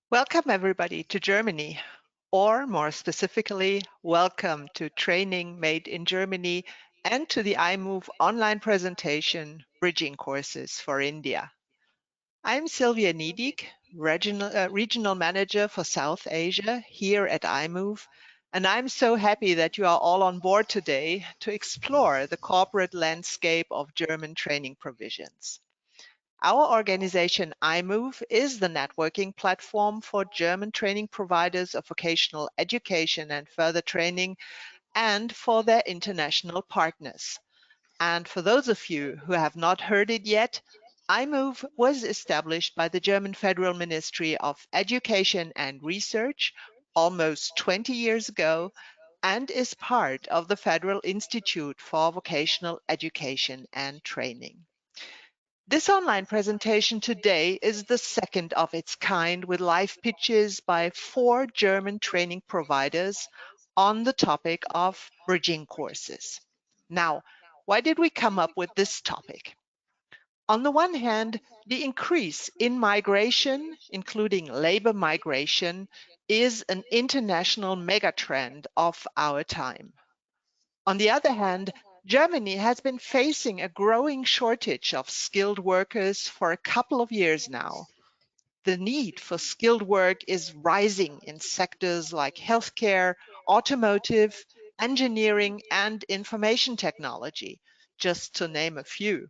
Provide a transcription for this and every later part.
Welcome everybody to Germany, or more specifically, welcome to Training Made in Germany and to the iMOVE online presentation, Bridging Courses for India. I'm Sylvia Niedig, Regional Manager for South Asia here at iMOVE, and I'm so happy that you are all on board today to explore the corporate landscape of German training provisions. Our organization, iMOVE, is the networking platform for German training providers of vocational education and further training and for their international partners. And for those of you who have not heard it yet, iMOVE was established by the German Federal Ministry of Education and Research almost 20 years ago and is part of the Federal Institute for Vocational Education and Training. This online presentation today is the second of its kind with live pitches by 4 German training providers on the topic of bridging courses. Now, why did we come up with this topic? On the one hand, the increase in migration, including labor migration, is an international megatrend of our time. On the other hand, Germany has been facing a growing shortage of skilled workers for a couple of years now. The need for skilled work is rising in sectors like healthcare, automotive, engineering, and information technology, just to name a few.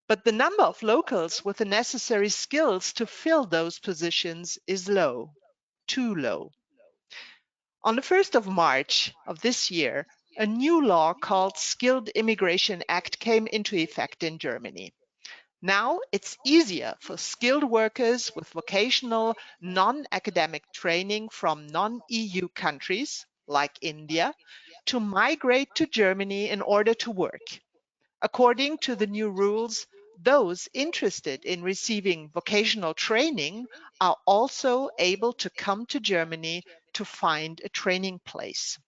But the number of locals with the necessary skills to fill those positions is low, too low. On the 1st of March of this year, a new law called Skilled Immigration Act came into effect in Germany. Now it's easier for skilled workers with vocational non-academic training from non-EU countries, like India, to migrate to Germany in order to work. According to the new rules, those interested in receiving vocational training are also able to come to Germany to find a training place.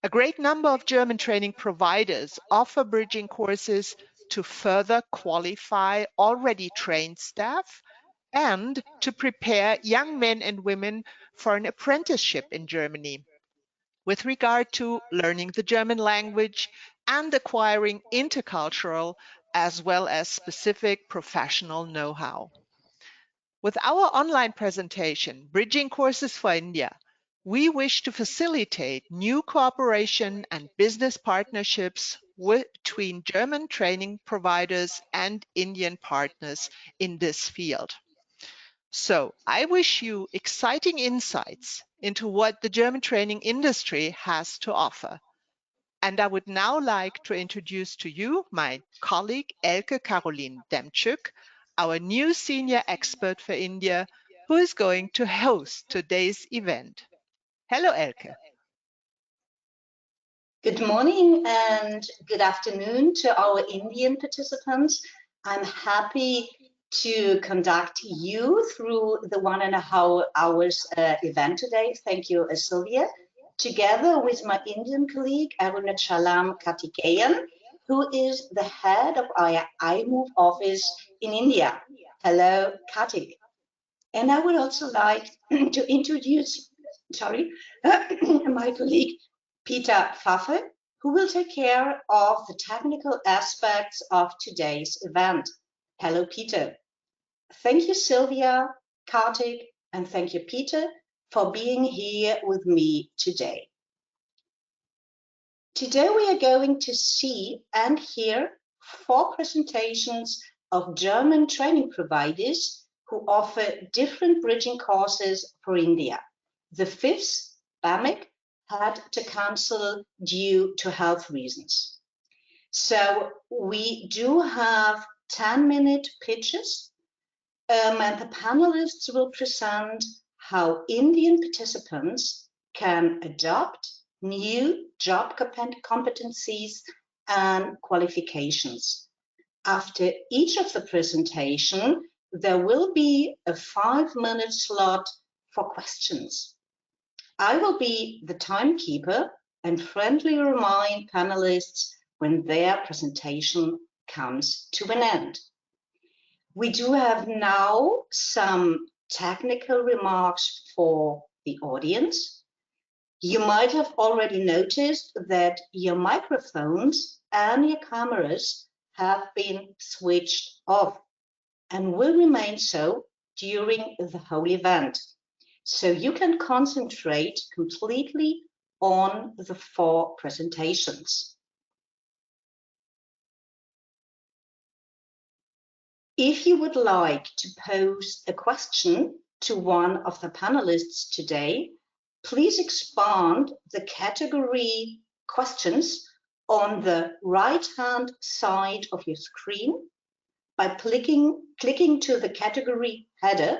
A great number of German training providers offer bridging courses to further qualify already trained staff and to prepare young men and women for an apprenticeship in Germany with regard to learning the German language and acquiring intercultural as well as specific professional know-how. With our online presentation, Bridging Courses for India, we wish to facilitate new cooperation and business partnerships between German training providers and Indian partners in this field. So I wish you exciting insights into what the German training industry has to offer. And I would now like to introduce to you my colleague Elka Caroline Demczuk, our new senior expert for India, who is going to host today's event. Hello, Elke. Good morning and good afternoon to our Indian participants. I'm happy to conduct you through the 1.5 hours event today. Thank you, Sylvia. Together with my Indian colleague, Arunachalam Kartikeyan, who is the head of our iMOVE office in India. Hello, Kartik. And I would also like to introduce, my colleague, Peter Pfaffe, who will take care of the technical aspects of today's event. Hello, Peter. Thank you, Sylvia, Kartik, and thank you, Peter, for being here with me today. Today we are going to see and hear 4 presentations of German training providers who offer different bridging courses for India. The 5th, BAMIC, had to cancel due to health reasons. So we do have 10-minute pitches, and the panelists will present how Indian participants can adopt new job competencies and qualifications. After each of the presentation, there will be a 5-minute slot for questions. I will be the timekeeper and friendly remind panelists when their presentation comes to an end. We do have now some technical remarks for the audience. You might have already noticed that your microphones and your cameras have been switched off and will remain so during the whole event. So you can concentrate completely on the 4 presentations. If you would like to pose a question to one of the panelists today, please expand the category questions on the right-hand side of your screen by clicking to the category header,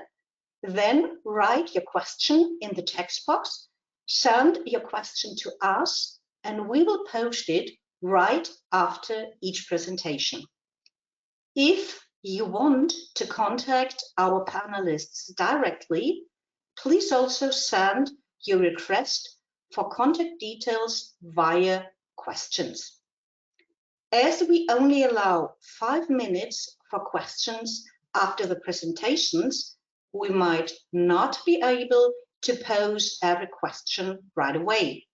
then write your question in the text box, send your question to us, and we will post it right after each presentation. If you want to contact our panelists directly, please also send your request for contact details via questions. As we only allow 5 minutes for questions after the presentations, we might not be able to pose every question right away,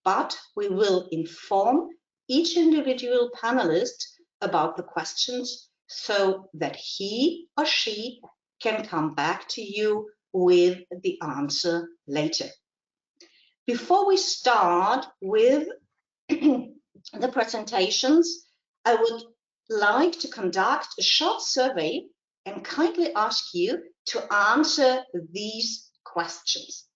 but we will inform each individual panelist about the questions so that he or she can come back to you with the answer later. Before we start with the presentations, I would like to conduct a short survey and kindly ask you to answer these questions.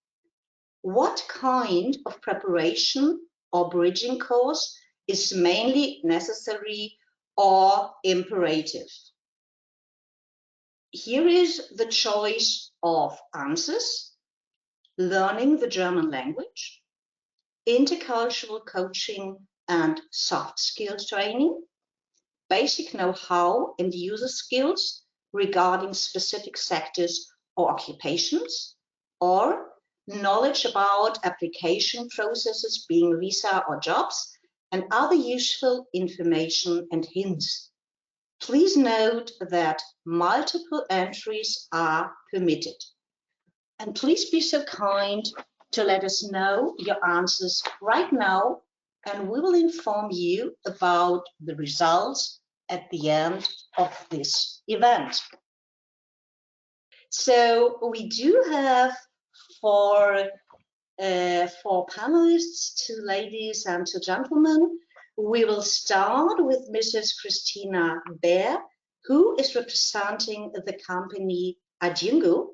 What kind of preparation or bridging course is mainly necessary or imperative? Here is the choice of answers: learning the German language, intercultural coaching and soft skills training, basic know-how and user skills regarding specific sectors or occupations, or knowledge about application processes being visa or jobs, and other useful information and hints. Please note that multiple entries are permitted. And please be so kind to let us know your answers right now, and we will inform you about the results at the end of this event. So we do have for panelists, 2 ladies and 2 gentlemen. We will start with Mrs. Christina Baer, who is representing the company Adjungo.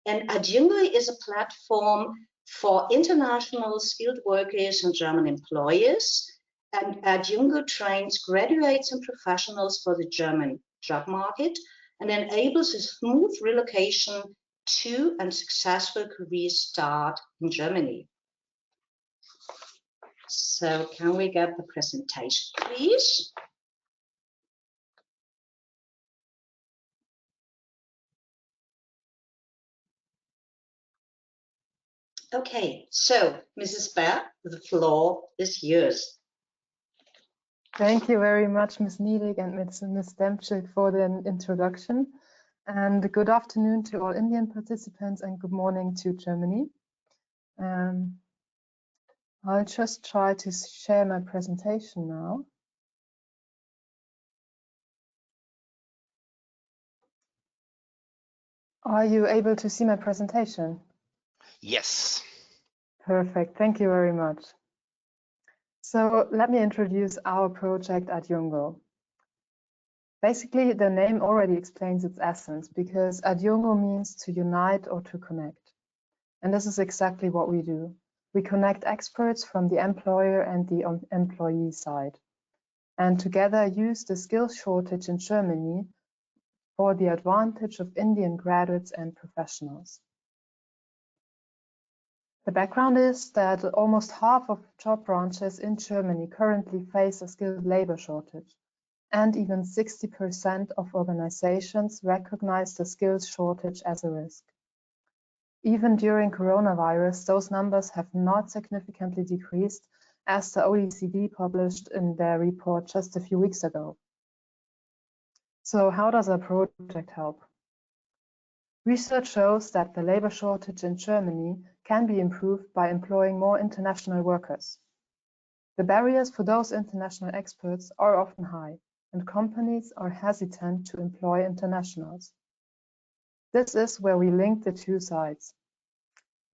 And Adjungo is a platform for international skilled workers and German employers. And Adjungo trains graduates and professionals for the German job market and enables a smooth relocation to and successful career start in Germany. So can we get the presentation, please? Okay, so Mrs. Baer, the floor is yours. Thank you very much, Ms. Niedig and Ms. Demczuk, for the introduction. And good afternoon to all Indian participants and good morning to Germany. I'll just try to share my presentation now. Are you able to see my presentation? Yes. Perfect, thank you very much. So let me introduce our project Adjungo. Basically, the name already explains its essence because Adjungo means to unite or to connect. And this is exactly what we do. We connect experts from the employer and the employee side, and together use the skills shortage in Germany for the advantage of Indian graduates and professionals. The background is that almost half of job branches in Germany currently face a skilled labor shortage, and even 60% of organizations recognize the skills shortage as a risk. Even during coronavirus, those numbers have not significantly decreased, as the OECD published in their report just a few weeks ago. So how does our project help? Research shows that the labor shortage in Germany can be improved by employing more international workers. The barriers for those international experts are often high, and companies are hesitant to employ internationals. This is where we link the two sides.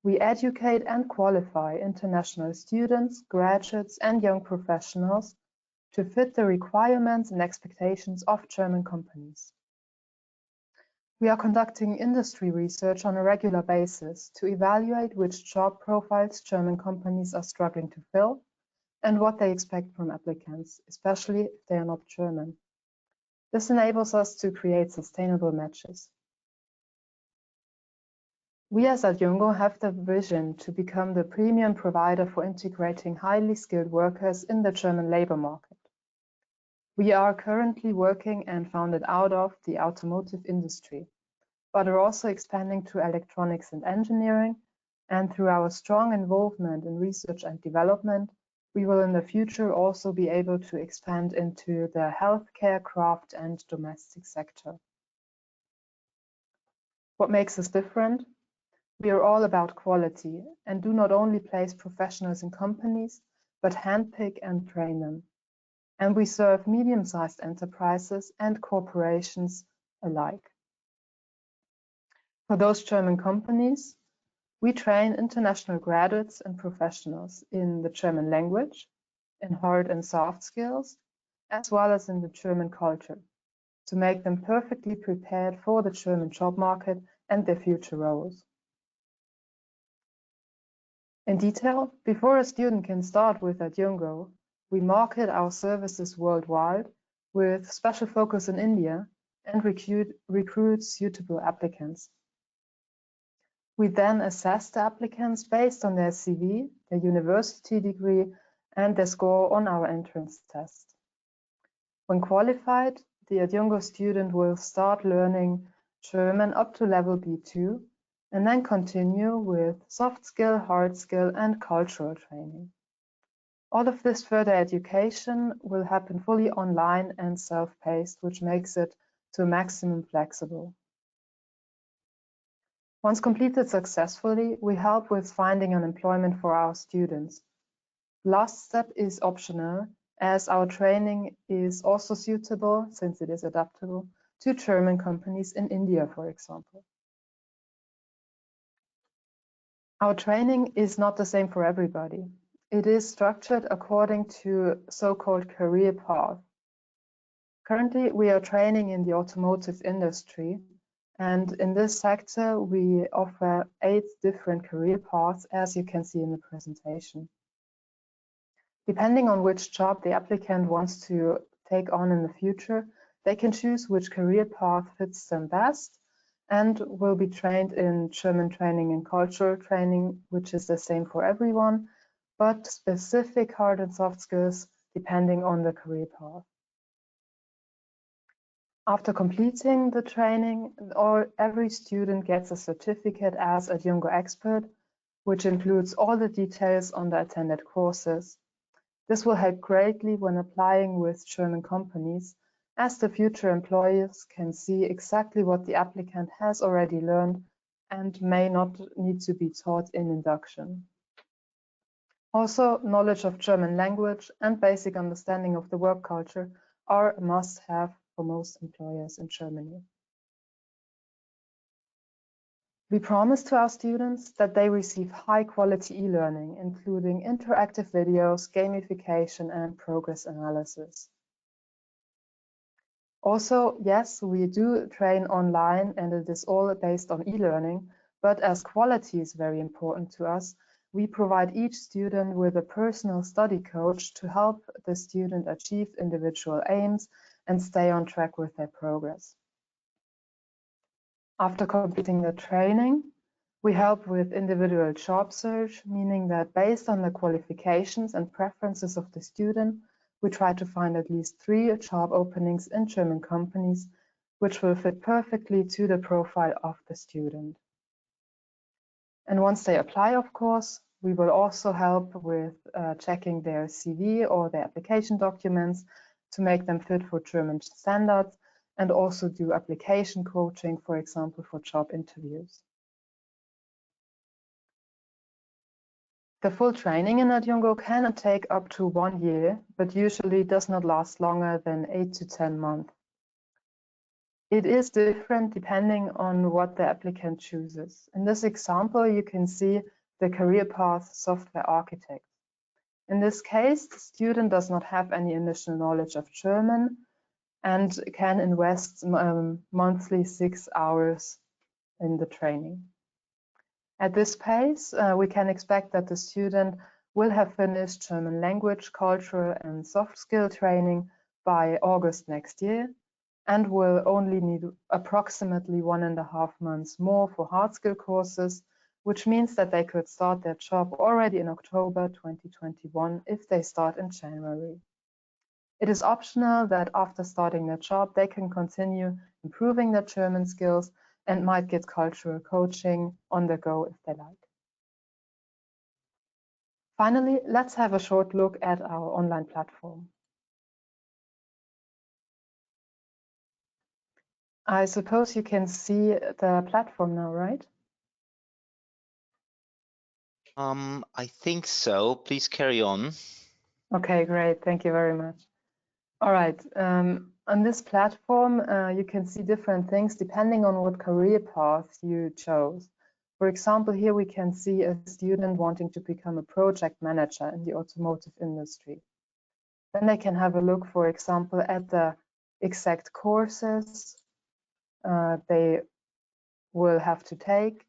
We educate and qualify international students, graduates, and young professionals to fit the requirements and expectations of German companies. We are conducting industry research on a regular basis to evaluate which job profiles German companies are struggling to fill and what they expect from applicants, especially if they are not German. This enables us to create sustainable matches. We as Adjungo have the vision to become the premium provider for integrating highly skilled workers in the German labor market. We are currently working and founded out of the automotive industry, but are also expanding to electronics and engineering, and through our strong involvement in research and development, we will in the future also be able to expand into the healthcare, craft, and domestic sector. What makes us different? We are all about quality and do not only place professionals in companies, but handpick and train them. And we serve medium-sized enterprises and corporations alike. For those German companies, we train international graduates and professionals in the German language, in hard and soft skills, as well as in the German culture, to make them perfectly prepared for the German job market and their future roles. In detail, before a student can start with Adjungo, we market our services worldwide with special focus in India and recruit suitable applicants. We then assess the applicants based on their CV, their university degree, and their score on our entrance test. When qualified, the Adjungo student will start learning German up to level B2 and then continue with soft skill, hard skill, and cultural training. All of this further education will happen fully online and self-paced, which makes it to a maximum flexible. Once completed successfully, we help with finding an employment for our students. The last step is optional, as our training is also suitable, since it is adaptable, to German companies in India, for example. Our training is not the same for everybody. It is structured according to so-called career path. Currently, we are training in the automotive industry, and in this sector, we offer 8 different career paths, as you can see in the presentation. Depending on which job the applicant wants to take on in the future, they can choose which career path fits them best and will be trained in German training and cultural training, which is the same for everyone, but specific hard and soft skills depending on the career path. After completing the training, every student gets a certificate as a Adjungo expert, which includes all the details on the attended courses. This will help greatly when applying with German companies, as the future employers can see exactly what the applicant has already learned and may not need to be taught in induction. Also, knowledge of German language and basic understanding of the work culture are a must-have for most employers in Germany. We promise to our students that they receive high-quality e-learning, including interactive videos, gamification, and progress analysis. Also, yes, we do train online, and it is all based on e-learning, but as quality is very important to us, we provide each student with a personal study coach to help the student achieve individual aims and stay on track with their progress. After completing the training, we help with individual job search, meaning that based on the qualifications and preferences of the student, we try to find at least 3 job openings in German companies, which will fit perfectly to the profile of the student. And once they apply, of course, we will also help with checking their CV or their application documents to make them fit for German standards and also do application coaching, for example, for job interviews. The full training in Adjungo can take up to 1 year, but usually does not last longer than 8 to 10 months. It is different depending on what the applicant chooses. In this example, you can see the career path software architect. In this case, the student does not have any initial knowledge of German and can invest monthly 6 hours in the training. At this pace, we can expect that the student will have finished German language, cultural, and soft skill training by August next year, and will only need approximately 1.5 months more for hard skill courses, which means that they could start their job already in October 2021 if they start in January. It is optional that after starting their job, they can continue improving their German skills and might get cultural coaching on the go if they like. Finally, let's have a short look at our online platform. I suppose you can see the platform now, right? I think so. Please carry on. Okay, great. Thank you very much. All right. On this platform, you can see different things depending on what career path you chose. For example, here we can see a student wanting to become a project manager in the automotive industry. Then they can have a look, for example, at the exact courses they will have to take.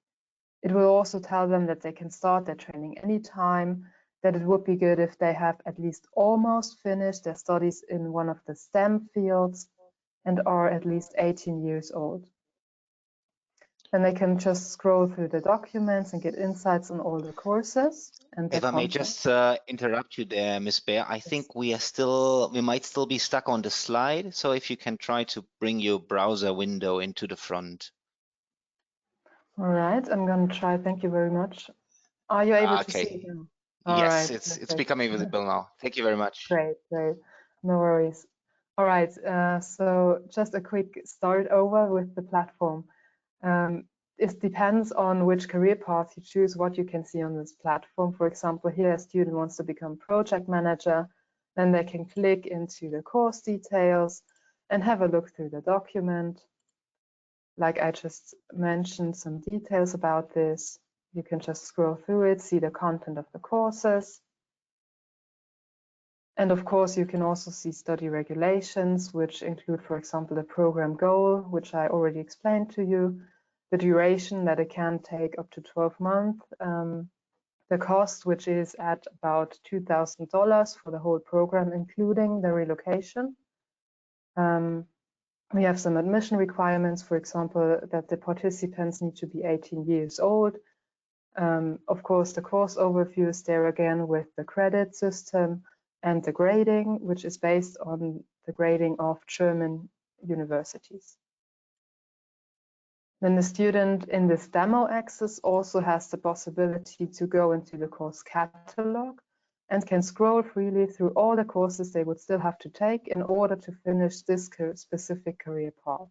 It will also tell them that they can start their training anytime, that it would be good if they have at least almost finished their studies in one of the STEM fields and are at least 18 years old. Then they can just scroll through the documents and get insights on all the courses and their If I may content. just interrupt you there, Ms. Bear, I think we might still be stuck on the slide. So if you can try to bring your browser window into the front. All right, I'm going to try. Thank you very much. Are you able to see it Okay. now? All Yes, right, it's perfect. becoming visible now. Thank you very much. Great, great. No worries. All right, so just a quick start over with the platform. It depends on which career path you choose, what you can see on this platform. For example, here a student wants to become project manager, then they can click into the course details and have a look through the document. Like I just mentioned some details about this. You can just scroll through it, see the content of the courses. And of course, you can also see study regulations, which include, for example, the program goal, which I already explained to you, the duration that it can take up to 12 months, the cost, which is at about $2,000 for the whole program, including the relocation. We have some admission requirements, for example, that the participants need to be 18 years old. Of course, the course overview is there again with the credit system and the grading, which is based on the grading of German universities. Then the student in this demo access also has the possibility to go into the course catalog and can scroll freely through all the courses they would still have to take in order to finish this specific career path.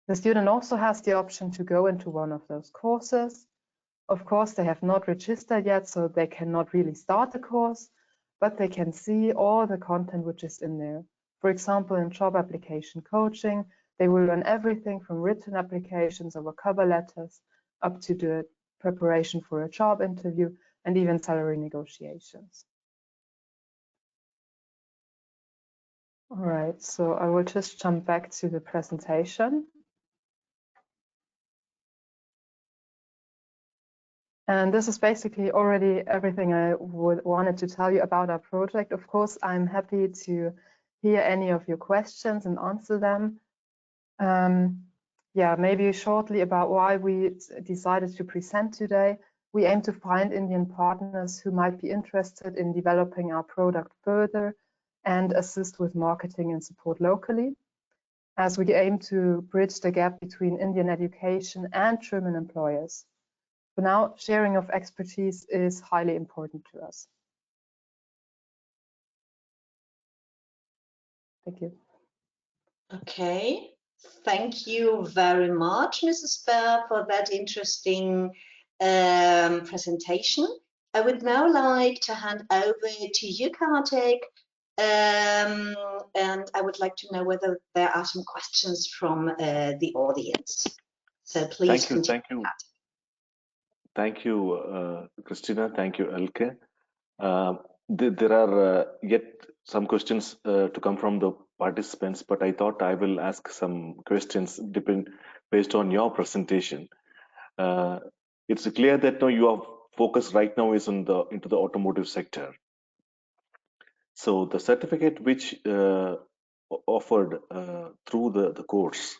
The student also has the option to go into one of those courses. Of course, they have not registered yet, so they cannot really start the course, but they can see all the content which is in there. For example, in job application coaching, they will learn everything from written applications over cover letters up to the preparation for a job interview and even salary negotiations. All right, so I will just jump back to the presentation. And this is basically already everything I wanted to tell you about our project. Of course, I'm happy to hear any of your questions and answer them. Yeah, maybe shortly about why we decided to present today. We aim to find Indian partners who might be interested in developing our product further and assist with marketing and support locally, as we aim to bridge the gap between Indian education and German employers. For now, sharing of expertise is highly important to us. Thank you. Okay, thank you very much, Mrs. Bell, for that interesting presentation. I would now like to hand over to you, Kartik, and I would like to know whether there are some questions from the audience. So please continue. Thank you, Christina. Thank you, Elke. There are yet some questions to come from the participants, but I thought I will ask some questions based on your presentation. It's clear that now your focus right now is on into the automotive sector. So the certificate which offered through the course,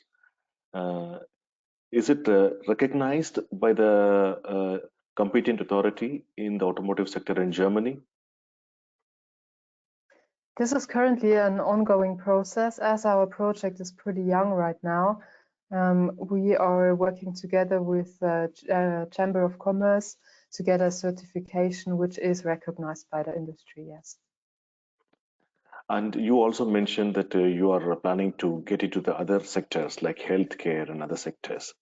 is it recognized by the competent authority in the automotive sector in Germany? This is currently an ongoing process, as our project is pretty young right now. We are working together with the Chamber of Commerce to get a certification which is recognized by the industry, yes. And you also mentioned that you are planning to get into the other sectors like healthcare and other sectors.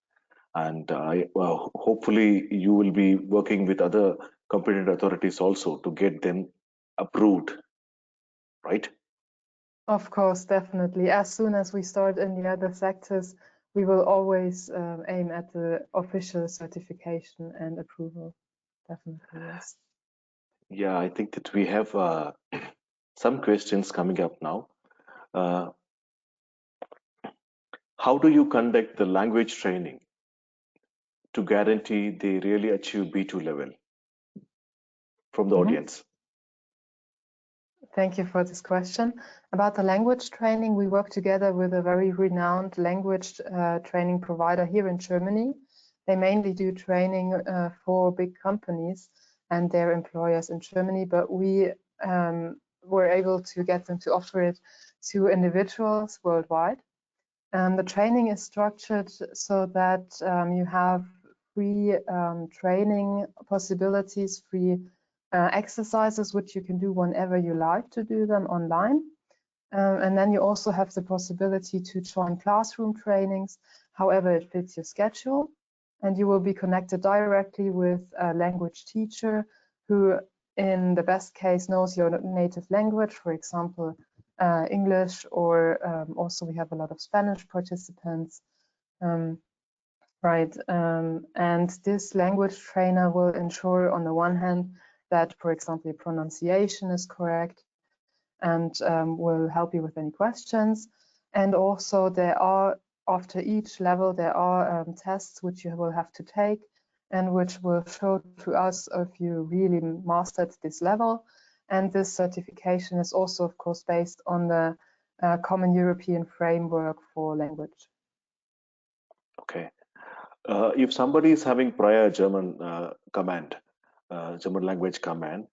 And hopefully you will be working with other competent authorities also to get them approved, right? Of course, definitely. As soon as we start in the other sectors, we will always aim at the official certification and approval. Definitely, yes. Yeah, I think that we have some questions coming up now. How do you conduct the language training to guarantee they really achieve B2 level from the audience? Thank you for this question. About the language training, we work together with a very renowned language training provider here in Germany. They mainly do training for big companies and their employers in Germany, but we were able to get them to offer it to individuals worldwide. The training is structured so that you have free training possibilities, free exercises which you can do whenever you like to do them online. And then you also have the possibility to join classroom trainings, however it fits your schedule. And you will be connected directly with a language teacher who, in the best case, knows your native language, for example, English, or also we have a lot of Spanish participants. And this language trainer will ensure, on the one hand, that, for example, your pronunciation is correct and will help you with any questions. And also there are, after each level, there are tests which you will have to take and which will show to us if you really mastered this level. And this certification is also, of course, based on the Common European Framework for Language. Okay. If somebody is having prior German German language command,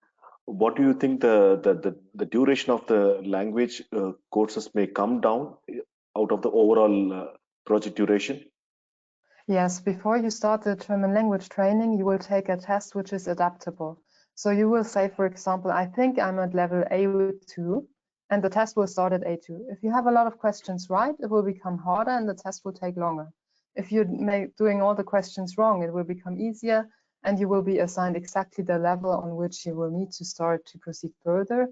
what do you think the duration of the language courses may come down out of the overall project duration? Yes, before you start the German language training, you will take a test which is adaptable. So you will say, for example, I think I'm at level A2, and the test will start at A2. If you have a lot of questions right, it will become harder and the test will take longer. If you're doing all the questions wrong, it will become easier and you will be assigned exactly the level on which you will need to start to proceed further.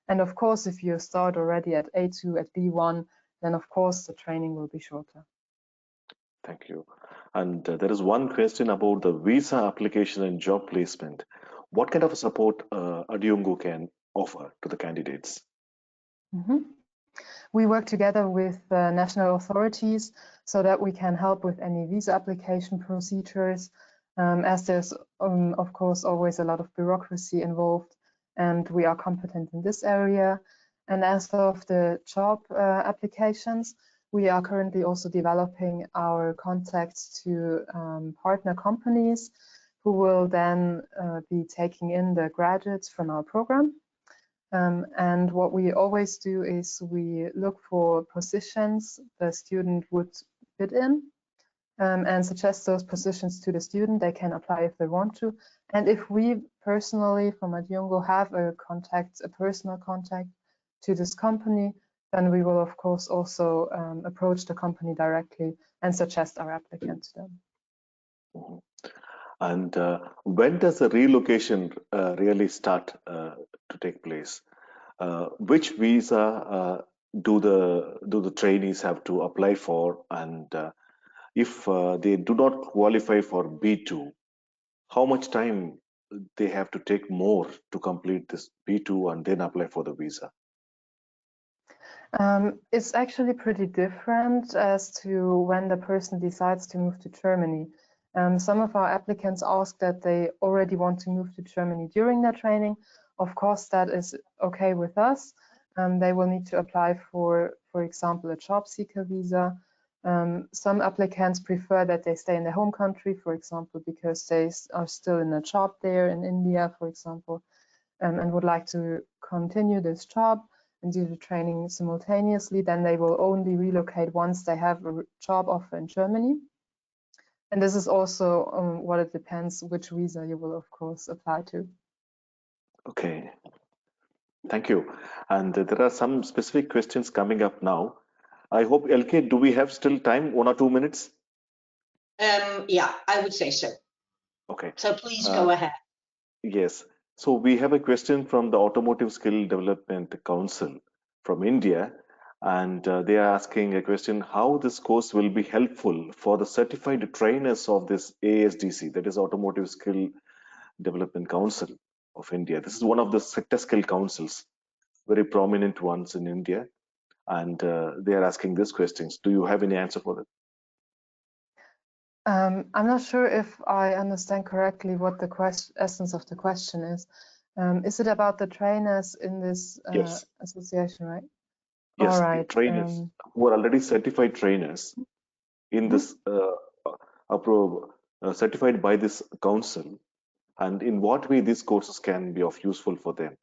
And of course, if you start already at A2, at B1, then of course the training will be shorter. Thank you. And there is one question about the visa application and job placement. What kind of support Adyungu can offer to the candidates? We work together with national authorities so that we can help with any visa application procedures, as there's, of course, always a lot of bureaucracy involved, and we are competent in this area. And as of the job applications, we are currently also developing our contacts to partner companies who will then be taking in the graduates from our program. And what we always do is we look for positions the student would fit in and suggest those positions to the student. They can apply if they want to. And if we personally from Adyungu have a personal contact to this company, then we will of course also approach the company directly and suggest our applicant to them. Mhm. And when does the relocation really start to take place? Which visa do the trainees have to apply for? And if they do not qualify for B2, how much time they have to take more to complete this B2 and then apply for the visa? It's actually pretty different as to when the person decides to move to Germany. Some of our applicants ask that they already want to move to Germany during their training. Of course, that is okay with us. They will need to apply for example, a job seeker visa. Some applicants prefer that they stay in their home country, for example, because they are still in a job there in India, for example, and would like to continue this job and do the training simultaneously. Then they will only relocate once they have a job offer in Germany. And this is also what it depends which visa you will, of course, apply to. Okay, thank you. And there are some specific questions coming up now. I hope, Elke, do we have still time, 1 or 2 minutes? Yeah, I would say so. Okay. So please go ahead. Yes. So we have a question from the Automotive Skill Development Council from India, and they are asking a question: how this course will be helpful for the certified trainers of this ASDC, that is Automotive Skill Development Council of India. This is one of the sector skill councils, very prominent ones in India, and they are asking these questions. Do you have any answer for that? I'm not sure if I understand correctly what the essence of the question is. Is it about the trainers in this Yes. association, right? Yes, All the right. trainers who are already certified trainers in this certified by this council, and in what way these courses can be of useful for them?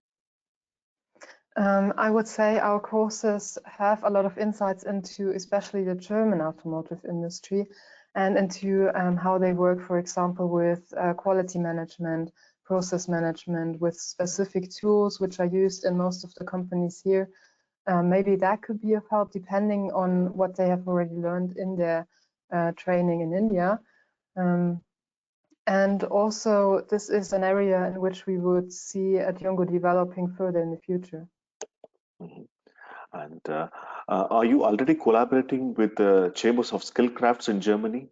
I would say our courses have a lot of insights into especially the German automotive industry and into how they work, for example, with quality management, process management, with specific tools which are used in most of the companies here. Maybe that could be of help depending on what they have already learned in their training in India. And also, this is an area in which we would see at Yongo developing further in the future. Mm-hmm. And are you already collaborating with the Chambers of Skill Crafts in Germany?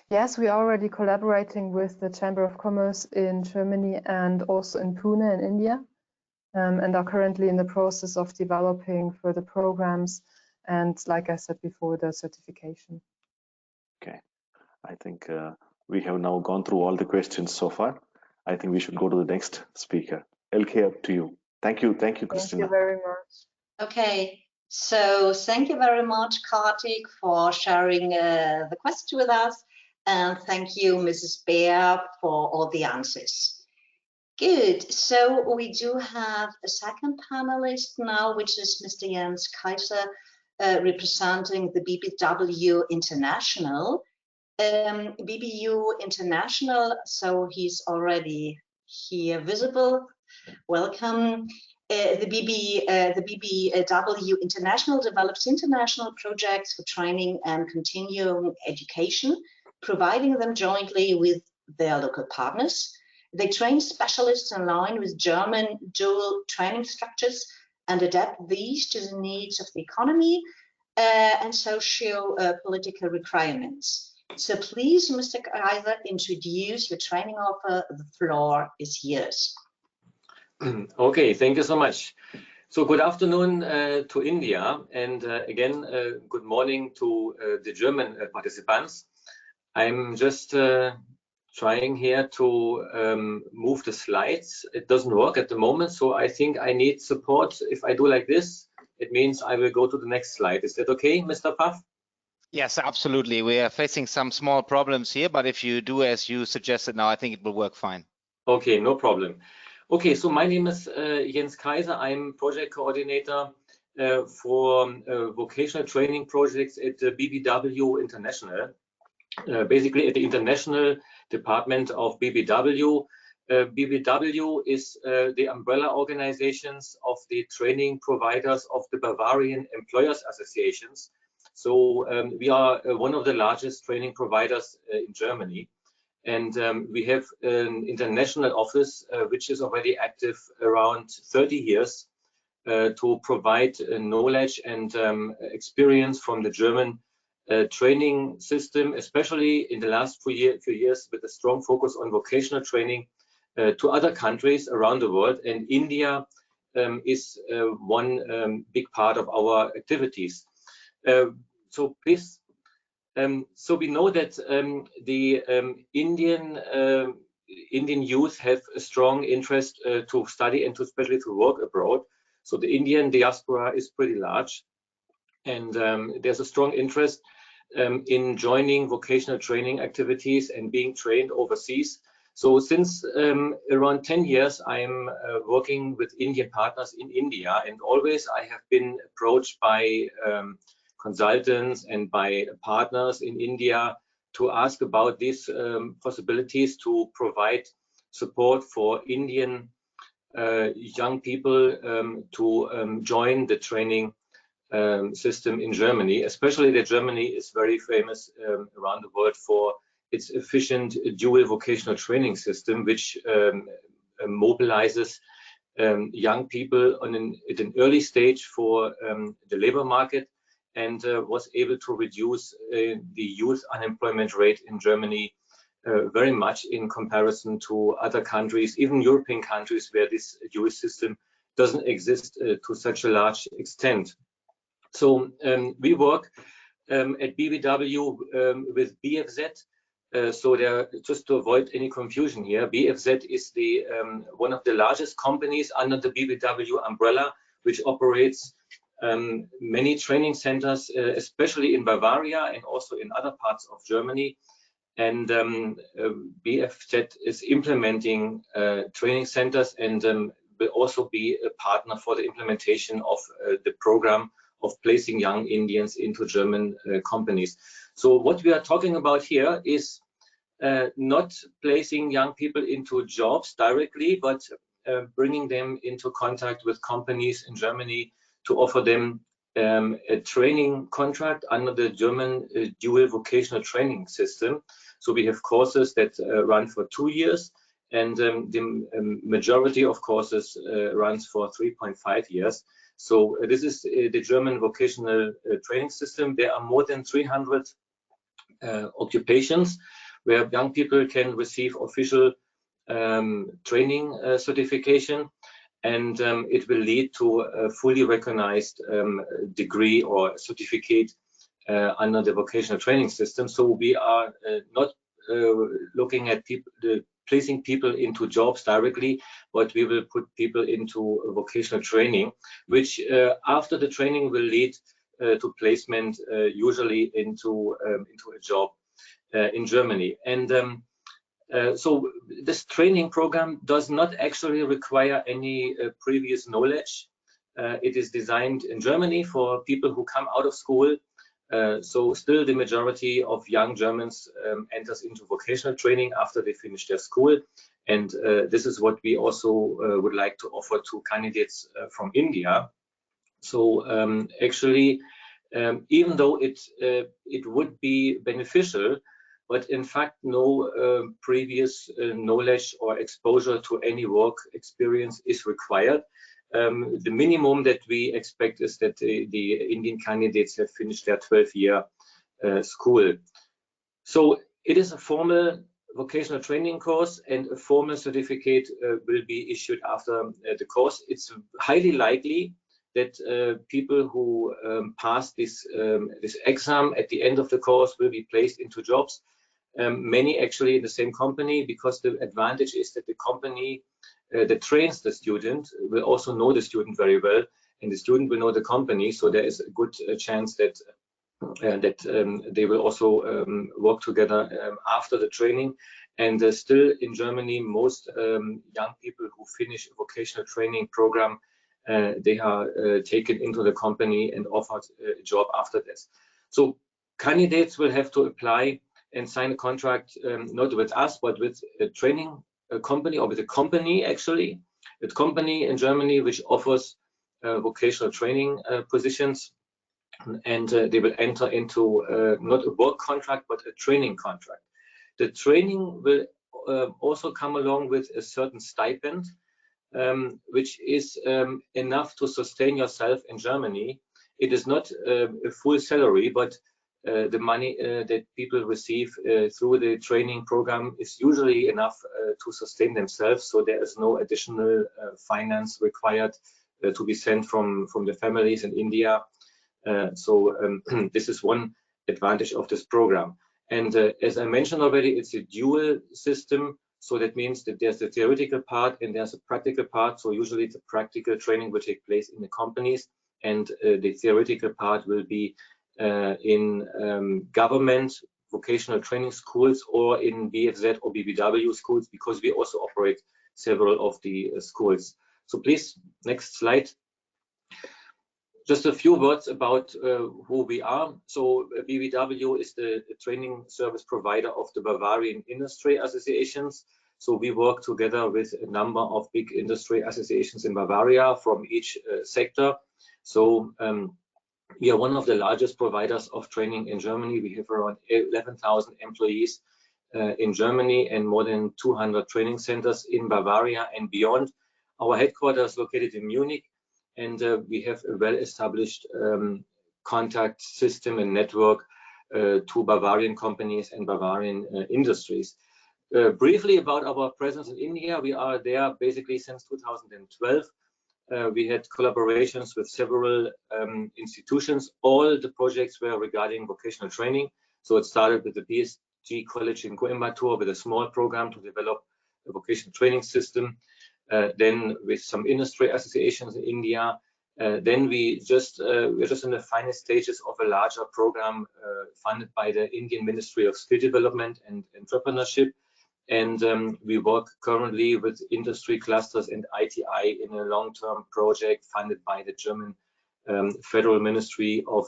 Yes, we are already collaborating with the Chamber of Commerce in Germany and also in Pune in India, and are currently in the process of developing further programs and, like I said before, the certification. Okay, I think we have now gone through all the questions so far. I think we should go to the next speaker. Elke, up to you. Thank you, Christina. Thank you very much. Okay, so thank you very much, Kartik, for sharing the question with us. And thank you, Mrs. Bear, for all the answers. Good, so we do have a second panelist now, which is Mr. Jens Kaiser, representing the BBW International. BBU International, so he's already here visible. Welcome. The BBW International develops international projects for training and continuing education, providing them jointly with their local partners. They train specialists in line with German dual training structures and adapt these to the needs of the economy and socio-political requirements. So please, Mr. Kaiser, introduce your training offer. The floor is yours. Okay, thank you so much. So good afternoon to India, and again, good morning to the German participants. I'm just trying here to move the slides. It doesn't work at the moment, so I think I need support. If I do like this, it means I will go to the next slide. Is that okay, Mr. Pfaff? Yes, absolutely. We are facing some small problems here, but if you do as you suggested now, I think it will work fine. Okay, no problem. Okay, so my name is Jens Kaiser. I'm project coordinator for vocational training projects at the BBW International. Basically at the international department of BBW, BBW is the umbrella organizations of the training providers of the Bavarian Employers Associations. So we are one of the largest training providers in Germany. And we have an international office which is already active around 30 years to provide knowledge and experience from the German training system, especially in the last few years with a strong focus on vocational training to other countries around the world. And India is one big part of our activities. So please, so we know that the Indian youth have a strong interest to study and to especially to work abroad. So the Indian diaspora is pretty large, and there's a strong interest in joining vocational training activities and being trained overseas. So since around 10 years, I'm working with Indian partners in India, and always I have been approached by consultants and by partners in India to ask about these possibilities to provide support for Indian young people to join the training system in Germany, especially that Germany is very famous around the world for its efficient dual vocational training system, which mobilizes young people at an early stage for the labor market, and was able to reduce the youth unemployment rate in Germany very much in comparison to other countries, even European countries, where this dual system doesn't exist to such a large extent. So we work at BBW with BFZ. So there, just to avoid any confusion here, BFZ is the one of the largest companies under the BBW umbrella, which operates many training centers, especially in Bavaria and also in other parts of Germany. And BFZ is implementing training centers and will also be a partner for the implementation of the program of placing young Indians into German companies. So what we are talking about here is not placing young people into jobs directly, but bringing them into contact with companies in Germany to offer them a training contract under the German dual vocational training system. So we have courses that run for 2 years, and the majority of courses runs for 3.5 years. So this is the German vocational training system. There are more than 300 occupations where young people can receive official training certification, and it will lead to a fully recognized degree or certificate under the vocational training system. So we are not looking at placing people into jobs directly, but we will put people into vocational training, which after the training will lead to placement, usually into a job in Germany. And so this training program does not actually require any previous knowledge. It is designed in Germany for people who come out of school. So still the majority of young Germans enters into vocational training after they finish their school. And this is what we also would like to offer to candidates from India. So actually, even though it would be beneficial, but in fact, no previous knowledge or exposure to any work experience is required. The minimum that we expect is that the Indian candidates have finished their 12-year school. So it is a formal vocational training course, and a formal certificate will be issued after the course. It's highly likely that people who pass this exam at the end of the course will be placed into jobs. Many actually in the same company, because the advantage is that the company that trains the student will also know the student very well, and the student will know the company. So there is a good chance that they will also work together after the training. And still in Germany, most young people who finish a vocational training program, they are taken into the company and offered a job after this. So candidates will have to apply and sign a contract, not with us, but with training a company, or with a company actually, a company in Germany which offers vocational training positions, and they will enter into not a work contract but a training contract. The training will also come along with a certain stipend, which is enough to sustain yourself in Germany. It is not a full salary, but the money that people receive through the training program is usually enough to sustain themselves. So there is no additional finance required to be sent from the families in India. This is one advantage of this program. And as I mentioned already, it's a dual system. So that means that there's the theoretical part and there's a practical part. So usually the practical training will take place in the companies, and the theoretical part will be in government vocational training schools or in BFZ or BBW schools, because we also operate several of the schools. So please, next slide. Just a few words about who we are. So BBW is the training service provider of the Bavarian industry associations. So we work together with a number of big industry associations in Bavaria from each sector. So we are one of the largest providers of training in Germany. We have around 11,000 employees in Germany and more than 200 training centers in Bavaria and beyond. Our headquarters is located in Munich, and we have a well-established contact system and network to Bavarian companies and Bavarian industries. Briefly about our presence in India, we are there basically since 2012. We had collaborations with several institutions. All the projects were regarding vocational training. So it started with the PSG College in Coimbatore with a small program to develop a vocational training system. Then with some industry associations in India. Then we're just in the final stages of a larger program funded by the Indian Ministry of Skill Development and Entrepreneurship. And we work currently with industry clusters and ITI in a long-term project funded by the German Federal Ministry of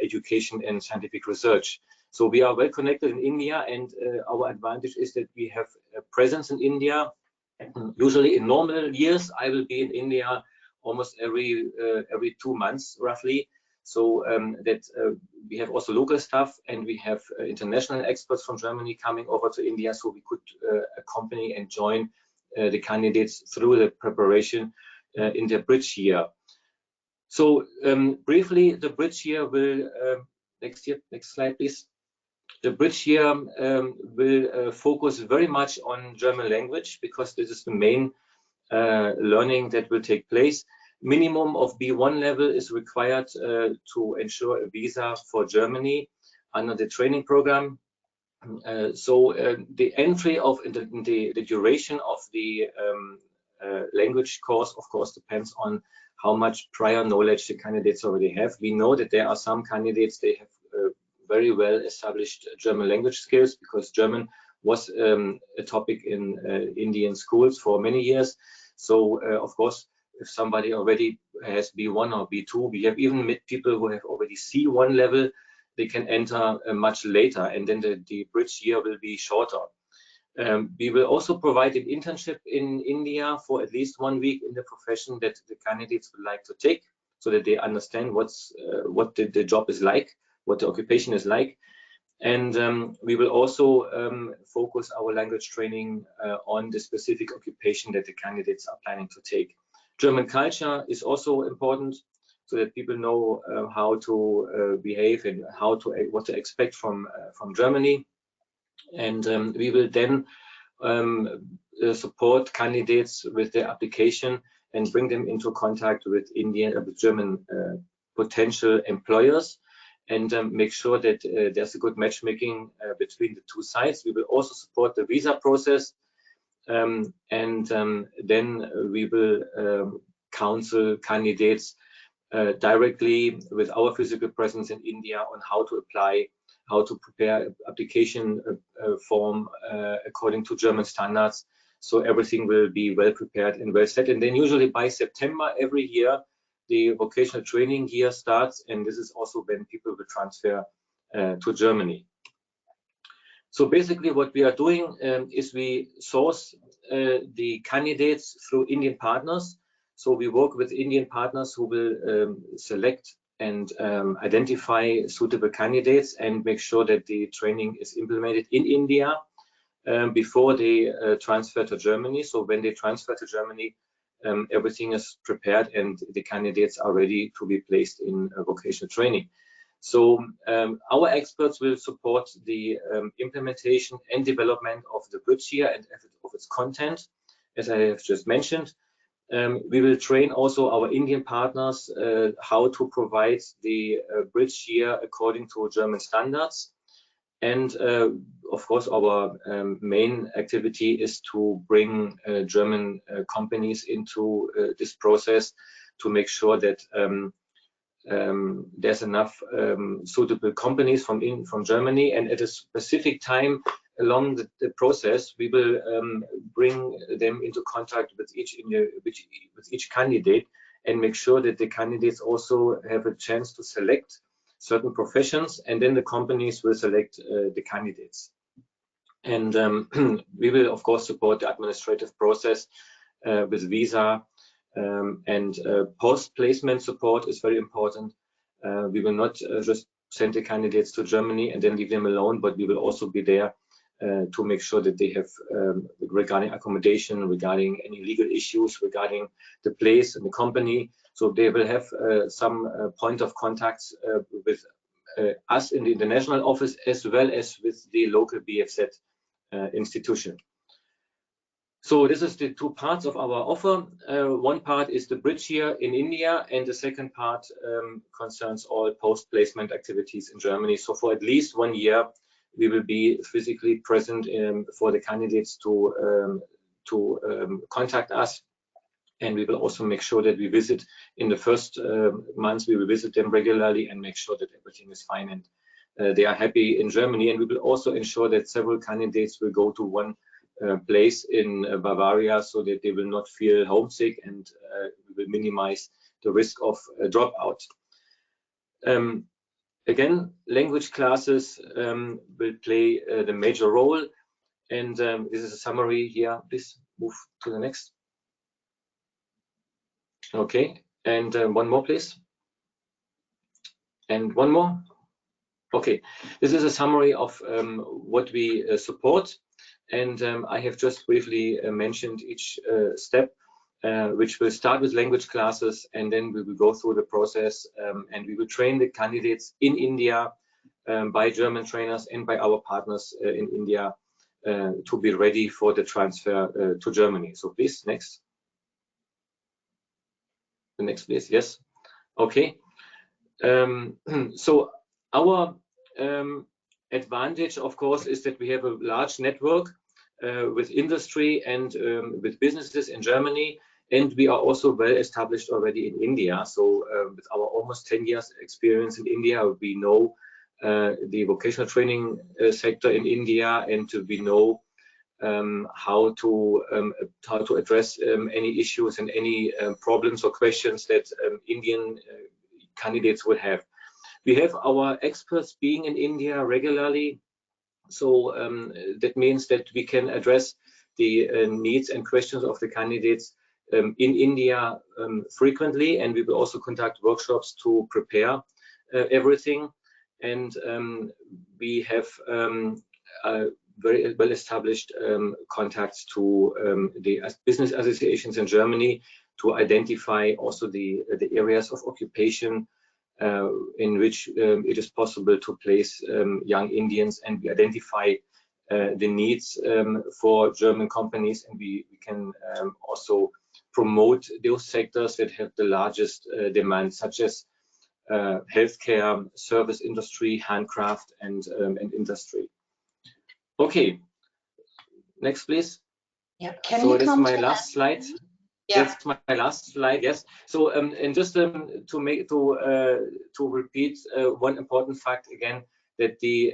Education and Scientific Research. So we are well connected in India, and our advantage is that we have a presence in India. Usually in normal years, I will be in India almost every 2 months, roughly. So that we have also local staff, and we have international experts from Germany coming over to India, so we could accompany and join the candidates through the preparation in the bridge year. So briefly, the bridge year will, next slide, please. The bridge year will focus very much on German language, because this is the main learning that will take place. Minimum of B1 level is required to ensure a visa for Germany under the training program. The entry of the duration of the language course, of course, depends on how much prior knowledge the candidates already have. We know that there are some candidates, they have very well established German language skills, because German was a topic in Indian schools for many years. So of course, if somebody already has B1 or B2, we have even met people who have already C1 level, they can enter much later, and then the bridge year will be shorter. We will also provide an internship in India for at least 1 week in the profession that the candidates would like to take, so that they understand what the job is like, what the occupation is like. And we will also focus our language training on the specific occupation that the candidates are planning to take. German culture is also important, so that people know how to behave and what to expect from Germany. And we will then support candidates with their application and bring them into contact with German potential employers, and make sure that there's a good matchmaking between the two sides. We will also support the visa process, and then we will counsel candidates directly with our physical presence in India on how to apply, how to prepare application form according to German standards. So everything will be well prepared and well set. And then usually by September every year, the vocational training year starts, and this is also when people will transfer to Germany. So basically what we are doing is we source the candidates through Indian partners. So we work with Indian partners who will select and identify suitable candidates and make sure that the training is implemented in India before they transfer to Germany. So when they transfer to Germany, everything is prepared and the candidates are ready to be placed in vocational training. So our experts will support the implementation and development of the bridge year and of its content, as I have just mentioned. We will train also our Indian partners how to provide the bridge year according to German standards. And of course, our main activity is to bring German companies into this process to make sure that there's enough suitable companies from Germany, and at a specific time along the process, we will bring them into contact with each candidate and make sure that the candidates also have a chance to select certain professions, and then the companies will select the candidates. And we will, of course, support the administrative process with visa, and post-placement support is very important. We will not just send the candidates to Germany and then leave them alone, but we will also be there to make sure that they have, regarding accommodation, regarding any legal issues, regarding the place and the company. So they will have some point of contacts with us in the international office, as well as with the local BFZ institution. So this is the two parts of our offer. One part is the bridge year in India, and the second part concerns all post-placement activities in Germany. So for at least 1 year, we will be physically present for the candidates to contact us. And we will also make sure that we visit in the first months, we will visit them regularly and make sure that everything is fine and they are happy in Germany. And we will also ensure that several candidates will go to one place in Bavaria so that they will not feel homesick, and we will minimize the risk of dropout. Again, language classes will play the major role, and this is a summary here. Please move to the next. Okay, and one more, please. And one more. Okay, this is a summary of what we support. And I have just briefly mentioned each step, which will start with language classes, and then we will go through the process, and we will train the candidates in India by German trainers and by our partners in India to be ready for the transfer to Germany. So please, next. The next, please. Yes. Okay. So our advantage, of course, is that we have a large network with industry and with businesses in Germany, and we are also well established already in India. So with our almost 10 years experience in India, we know the vocational training sector in India, and we know how to address any issues and any problems or questions that Indian candidates would have. We have our experts being in India regularly, so that means that we can address the needs and questions of the candidates in India frequently, and we will also conduct workshops to prepare everything. And we have very well established contacts to the business associations in Germany to identify also the areas of occupation in which it is possible to place young Indians, and we identify the needs for German companies, and we can also promote those sectors that have the largest demand, such as healthcare, service industry, handcraft, and industry. Okay, next, please. Yeah. So this is my last slide. Yeah. That's my last slide. Yes. So and just to repeat one important fact again, that the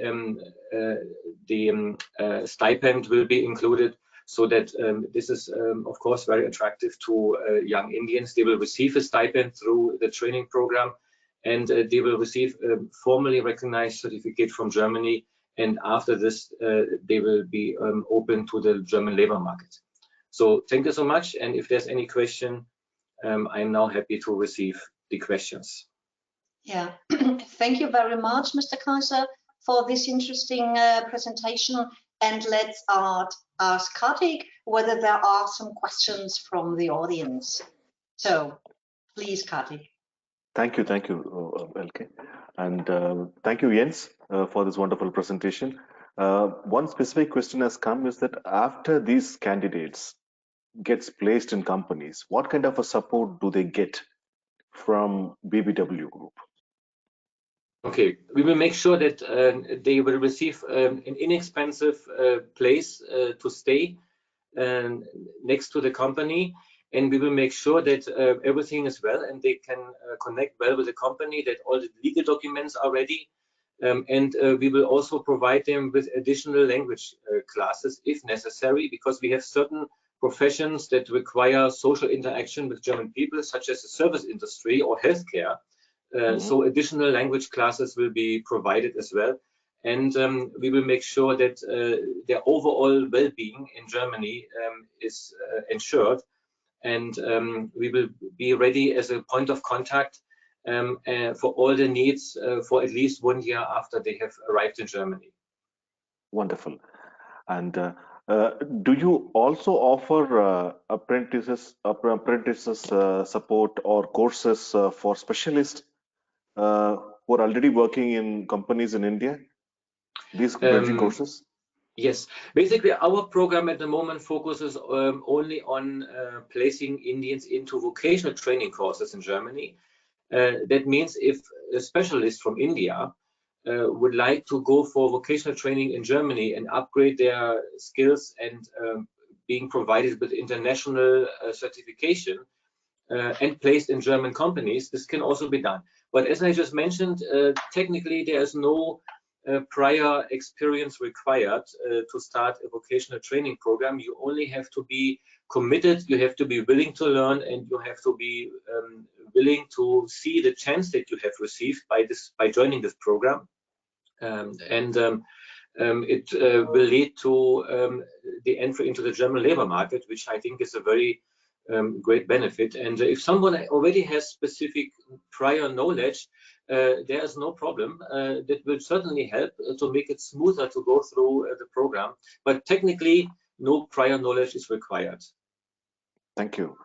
stipend will be included, so that this is of course very attractive to young Indians. They will receive a stipend through the training program, and they will receive a formally recognized certificate from Germany and after this they will be open to the German labor market. So thank you so much, and if there's any question, I'm now happy to receive the questions. Yeah, thank you very much, Mr. Kaiser, for this interesting presentation. And let's ask Kartik whether there are some questions from the audience. So please, Kartik. Thank you, Elke. And thank you, Jens, for this wonderful presentation. One specific question has come is that after these candidates gets placed in companies, what kind of a support do they get from BBW Group? Okay, we will make sure that they will receive an inexpensive place to stay next to the company, and we will make sure that everything is well and they can connect well with the company, that all the legal documents are ready, and we will also provide them with additional language classes if necessary, because we have certain professions that require social interaction with German people, such as the service industry or healthcare. So additional language classes will be provided as well, and we will make sure that their overall well-being in Germany is ensured, and we will be ready as a point of contact for all the needs for at least 1 year after they have arrived in Germany. Wonderful. And do you also offer apprentices support or courses for specialists who are already working in companies in India? These bridging courses? Yes, basically our program at the moment focuses only on placing Indians into vocational training courses in Germany. That means if a specialist from India would like to go for vocational training in Germany and upgrade their skills and being provided with international certification and placed in German companies, this can also be done. But as I just mentioned, technically there is no prior experience required to start a vocational training program. You only have to be committed, you have to be willing to learn, and you have to be willing to see the chance that you have received by joining this program. It will lead to the entry into the German labor market, which I think is a very great benefit. And if someone already has specific prior knowledge, there is no problem. That will certainly help to make it smoother to go through the program. But technically, no prior knowledge is required. Thank you.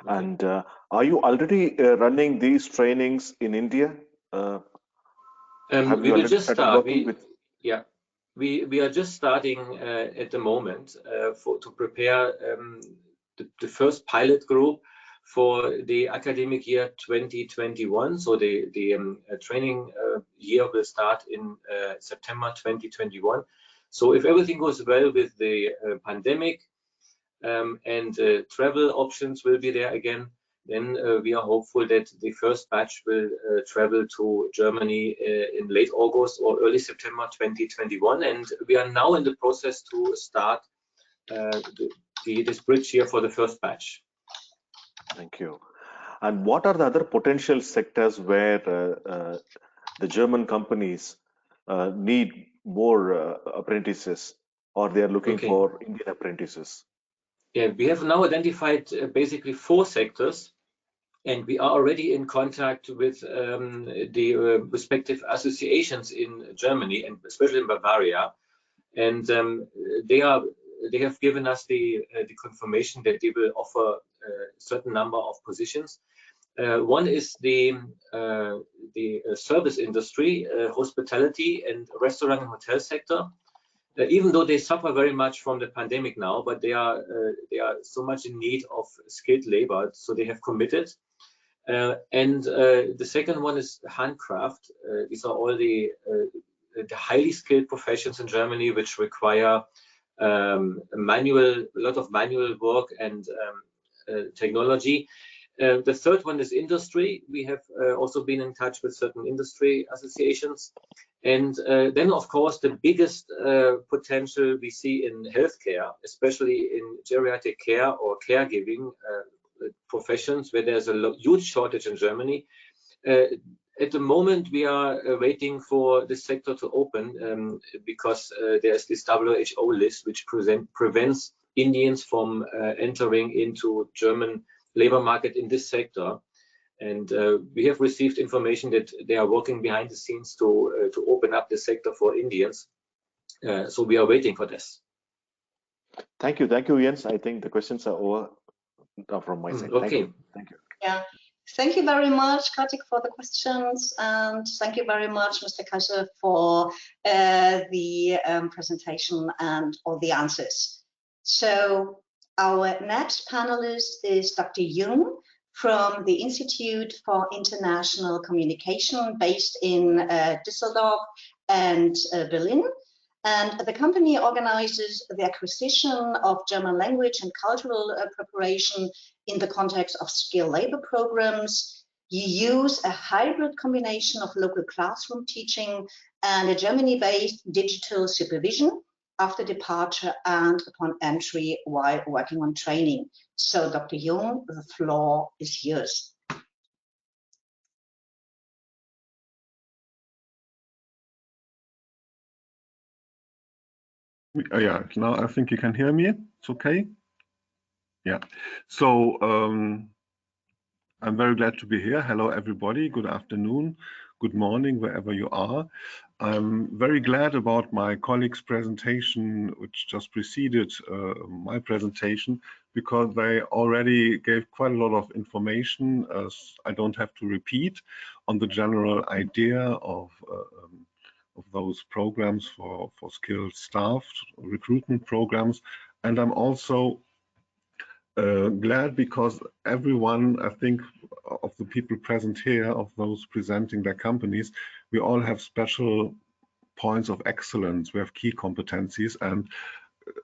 Okay. And are you already running these trainings in India? We will just start. We are just starting at the moment to prepare the first pilot group for the academic year 2021. So the training year will start in September 2021. So if everything goes well with the pandemic and travel options will be there again, then we are hopeful that the first batch will travel to Germany in late August or early September 2021. And we are now in the process to start this bridge here for the first batch. Thank you. And what are the other potential sectors where the German companies need more apprentices, or they are looking for Indian apprentices? Yeah, we have now identified basically 4 sectors, and we are already in contact with the respective associations in Germany, and especially in Bavaria. And they have given us the confirmation that they will offer a certain number of positions. One is the service industry, hospitality and restaurant and hotel sector. Even though they suffer very much from the pandemic now, but they are so much in need of skilled labor, so they have committed. And the second one is handcraft. These are all the highly skilled professions in Germany which require a lot of manual work and technology. The third one is industry. We have also been in touch with certain industry associations. And then, of course, the biggest potential we see in healthcare, especially in geriatric care or caregiving professions, where there's a huge shortage in Germany. At the moment, we are waiting for this sector to open because there's this WHO list which prevents Indians from entering into German labor market in this sector. And we have received information that they are working behind the scenes to open up the sector for Indians. So we are waiting for this. Thank you, Jens. I think the questions are over from my side. Okay. Thank you. Yeah. Thank you very much, Kartik, for the questions, and thank you very much, Mr. Kaiser, for the presentation and all the answers. So our next panelist is Dr. Jung from the Institute for International Communication based in Düsseldorf and Berlin. And the company organizes the acquisition of German language and cultural preparation in the context of skilled labor programs. You use a hybrid combination of local classroom teaching and a Germany-based digital supervision after departure and upon entry while working on training. So, Dr. Jung, the floor is yours. Yeah, now I think you can hear me. It's okay. Yeah. So I'm very glad to be here. Hello, everybody. Good afternoon. Good morning, wherever you are. I'm very glad about my colleagues' presentation, which just preceded my presentation, because they already gave quite a lot of information. I don't have to repeat on the general idea of those programs for skilled staff, recruitment programs. And I'm also glad because everyone, I think, of the people present here, of those presenting their companies, we all have special points of excellence. We have key competencies, and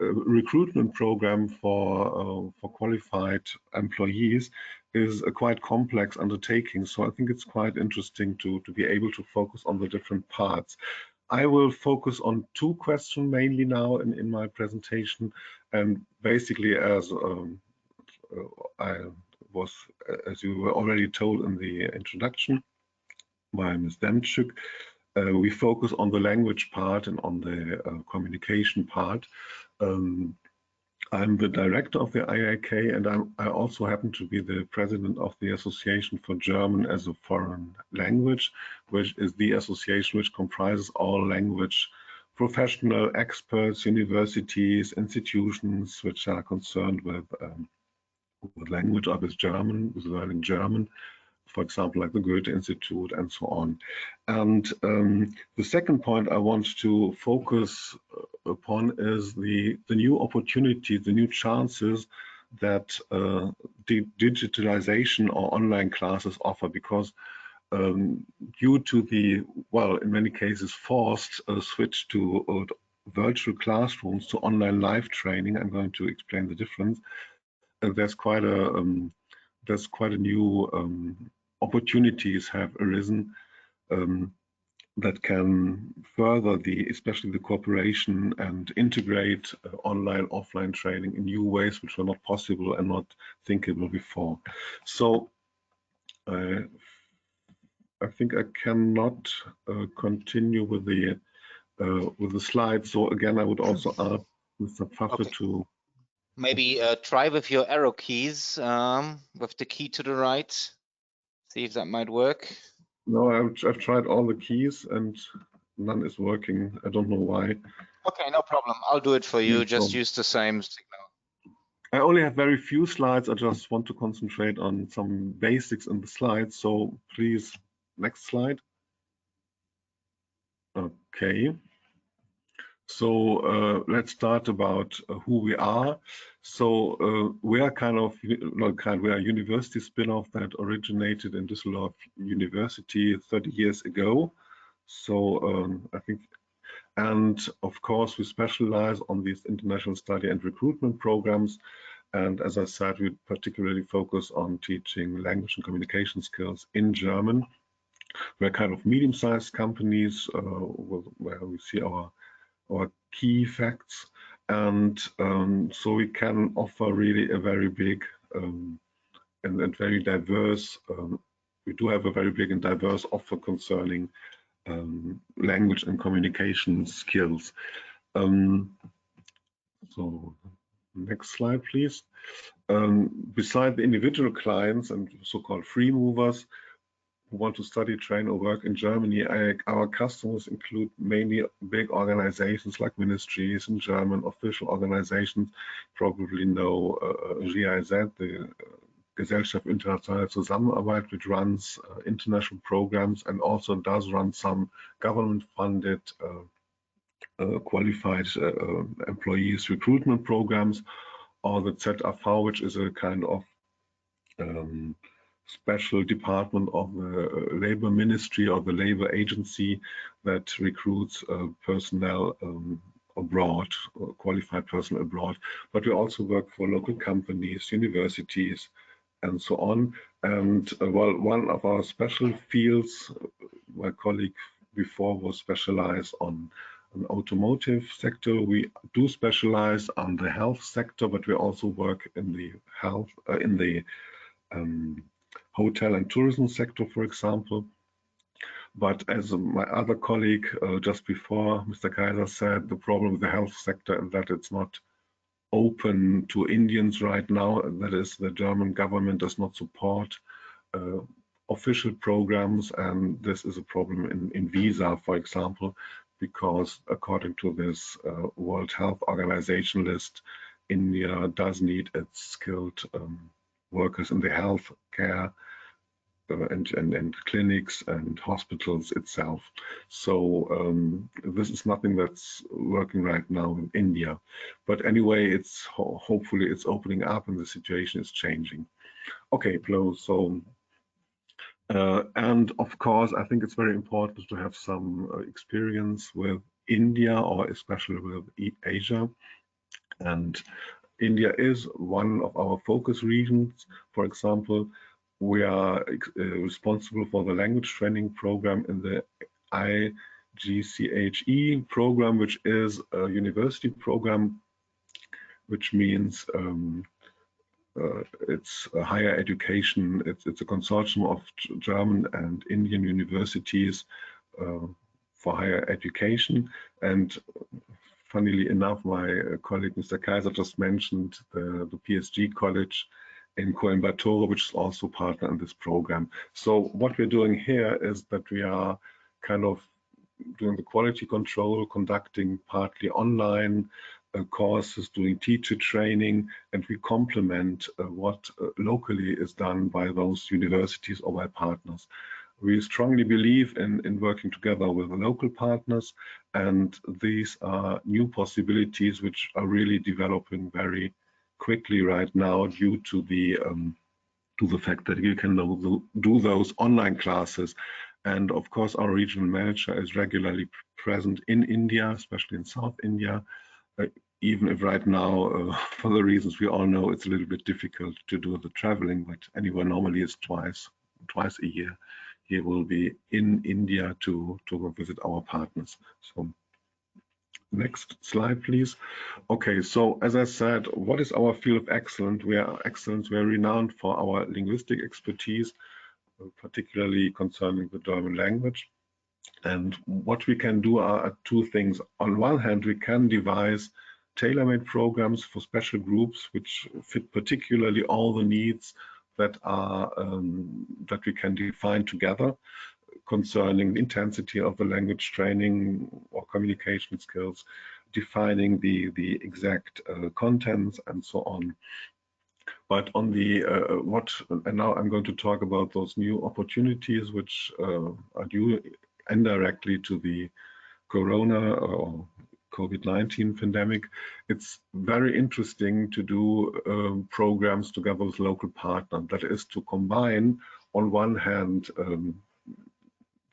a recruitment program for qualified employees is a quite complex undertaking. So I think it's quite interesting to be able to focus on the different parts. I will focus on two questions mainly now in my presentation, and basically as as you were already told in the introduction by Ms. Demczuk, we focus on the language part and on the communication part. I'm the director of the IAK, and I also happen to be the president of the Association for German as a Foreign Language, which is the association which comprises all language professional experts, universities, institutions which are concerned with language or with German, with learning German, for example, like the Goethe Institute and so on. And the second point I want to focus upon is the new opportunities, the new chances that the digitalization or online classes offer, because due to the, well, in many cases, forced switch to virtual classrooms to online live training, I'm going to explain the difference. There's quite a new opportunities have arisen that can further especially the cooperation and integrate online, offline training in new ways which were not possible and not thinkable before. So I think I cannot continue with the slides. So again, I would also ask Mr. Pfaffe to maybe try with your arrow keys, with the key to the right. See if that might work. No, I've tried all the keys and none is working. I don't know why. Okay, no problem. I'll do it for you. Just use the same signal. I only have very few slides. I just want to concentrate on some basics in the slides. So please, next slide. Okay. So let's start about who we are. So we are we are a university spin-off that originated in Düsseldorf University 30 years ago. So I think, and of course, we specialize on these international study and recruitment programs. And as I said, we particularly focus on teaching language and communication skills in German. We're kind of medium-sized companies where we see our key facts, and so we can offer really a very big and very diverse we do have a very big and diverse offer concerning language and communication skills. So next slide, please. Beside the individual clients and so-called free movers who want to study, train, or work in Germany, our customers include mainly big organizations like ministries in German, official organizations. Probably know GIZ, the Gesellschaft Internationale Zusammenarbeit, which runs international programs and also does run some government-funded qualified employees recruitment programs, or the ZAV, which is a kind of special department of the labor ministry or the labor agency that recruits personnel abroad, qualified personnel abroad. But we also work for local companies, universities, and so on. And well, one of our special fields, my colleague before was specialized on an automotive sector. We do specialize on the health sector, but we also work in the health, in the hotel and tourism sector, for example. But as my other colleague just before, Mr. Kaiser, said, the problem with the health sector is that it's not open to Indians right now. That is, the German government does not support official programs, and this is a problem in visa, for example, because according to this World Health Organization list, India does need its skilled workers in the health care and clinics and hospitals itself. So this is nothing that's working right now in India. But anyway, it's hopefully it's opening up and the situation is changing. Okay, so and of course, I think it's very important to have some experience with India, or especially with Asia. And India is one of our focus regions. For example, we are responsible for the language training program in the IGCHE program, which is a university program, which means it's a higher education. It's a consortium of German and Indian universities for higher education. And funnily enough, my colleague Mr. Kaiser just mentioned the PSG college in Coimbatore, which is also partner in this program. So what we're doing here is that we are kind of doing the quality control, conducting partly online courses, doing teacher training, and we complement what locally is done by those universities or by partners. We strongly believe in working together with local partners, and these are new possibilities which are really developing very quickly right now due to the fact that you can do those online classes. And of course, our regional manager is regularly present in India, especially in South India, even if right now, for the reasons we all know, it's a little bit difficult to do the traveling, but anyway, normally it's twice a year. He will be in India to visit our partners. So next slide, please. Okay, so as I said, what is our field of excellence? We are renowned for our linguistic expertise, particularly concerning the German language. And what we can do are two things. On one hand, we can devise tailor-made programs for special groups which fit particularly all the needs that are that we can define together concerning the intensity of the language training or communication skills, defining the exact contents and so on. But on the and now I'm going to talk about those new opportunities which are due indirectly to the Corona or COVID-19 pandemic. It's very interesting to do programs together with local partners. That is to combine, on one hand,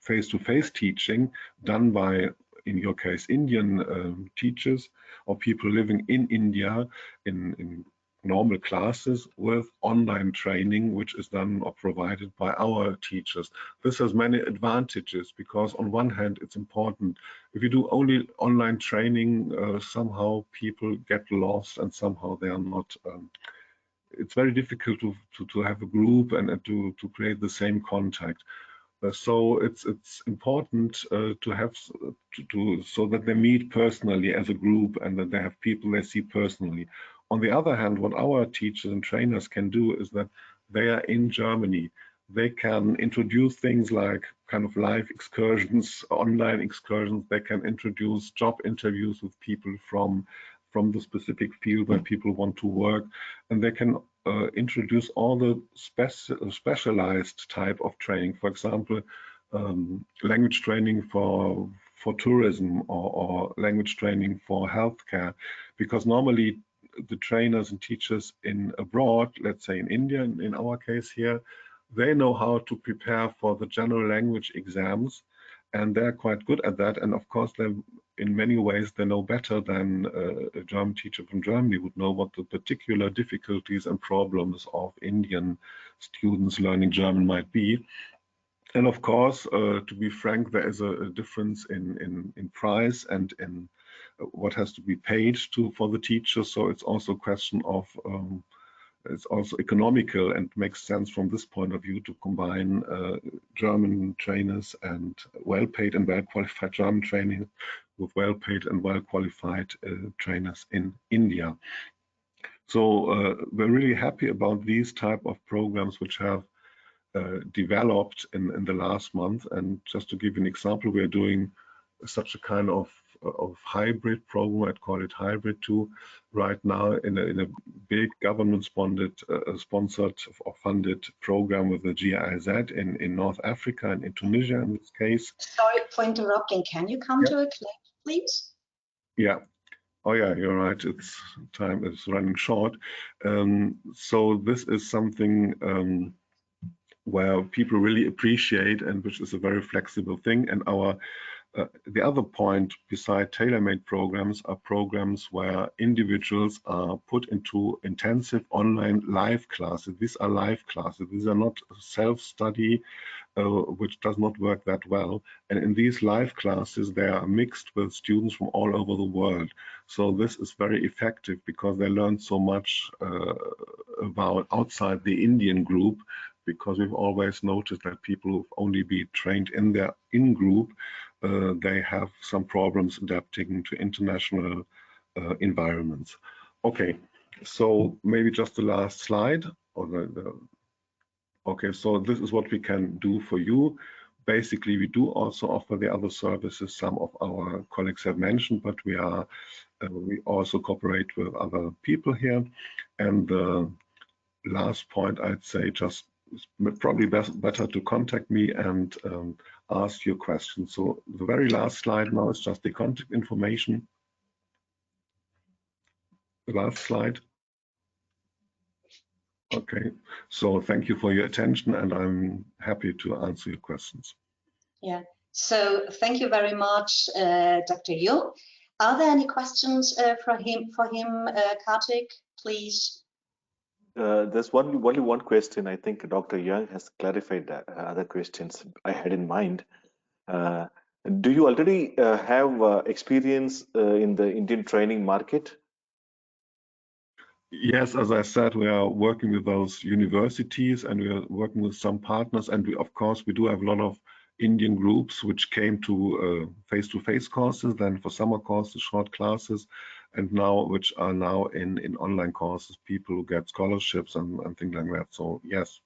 face-to-face teaching done by, in your case, Indian teachers or people living in India in normal classes, with online training, which is done or provided by our teachers. This has many advantages because on one hand, it's important. If you do only online training, somehow people get lost and somehow they are not it's very difficult to have a group and to create the same contact. So it's important to have so that they meet personally as a group and that they have people they see personally. On the other hand, what our teachers and trainers can do is that they are in Germany. They can introduce things like kind of live excursions, online excursions. They can introduce job interviews with people from the specific field where people want to work, and they can introduce all the specialized type of training. For example, language training for tourism or language training for healthcare, because normally the trainers and teachers in abroad, let's say in India, in our case here, they know how to prepare for the general language exams, and they're quite good at that. And of course, they, in many ways, they know better than a German teacher from Germany would know what the particular difficulties and problems of Indian students learning German might be. And of course, to be frank, there is a difference in price and in what has to be paid for the teachers. So it's also a question of it's also economical and makes sense from this point of view to combine German trainers and well-paid and well-qualified German trainers with well-paid and well-qualified trainers in India. So we're really happy about these type of programs which have developed in the last month. And just to give you an example, we are doing such a kind of hybrid program. I'd call it hybrid too, right now in a big government-sponsored or funded program with the GIZ in North Africa and in Tunisia in this case. Sorry for interrupting. Can you come to a close, please? Yeah. Oh yeah, you're right. It's time is running short. So this is something where people really appreciate and which is a very flexible thing. And our the other point beside tailor-made programs are programs where individuals are put into intensive online live classes. These are live classes. These are not self-study, which does not work that well. And in these live classes, they are mixed with students from all over the world. So this is very effective because they learn so much about outside the Indian group, because we've always noticed that people who've only been trained in their in-group, they have some problems adapting to international environments. Okay, so maybe just the last slide. Okay, so this is what we can do for you. Basically, we do also offer the other services some of our colleagues have mentioned, but we also cooperate with other people here. And the last point, I'd say, just probably better to contact me and ask your questions. So the very last slide now is just the contact information. The last slide. Okay, so thank you for your attention, and I'm happy to answer your questions. Yeah, so thank you very much, Dr. Jung. Are there any questions for him, Kartik, please? There's only one question. I think Dr. Young has clarified that, other questions I had in mind. Do you already have experience in the Indian training market? Yes, as I said, we are working with those universities and we are working with some partners, and of course we do have a lot of Indian groups which came to face-to-face courses, then for summer courses, short classes, and now which are now in online courses, people who get scholarships and things like that. So yes,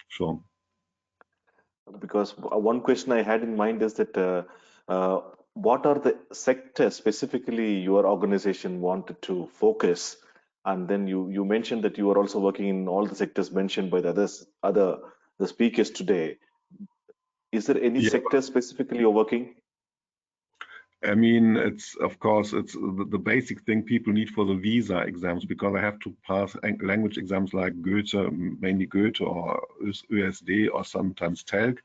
sure. Because one question I had in mind is that what are the sectors specifically your organization wanted to focus? And then you mentioned that you are also working in all the sectors mentioned by the speakers today. Is there any sector specifically you're working? I mean, it's of course it's the basic thing people need for the visa exams, because I have to pass language exams like Goethe, mainly Goethe or USD or sometimes TELC,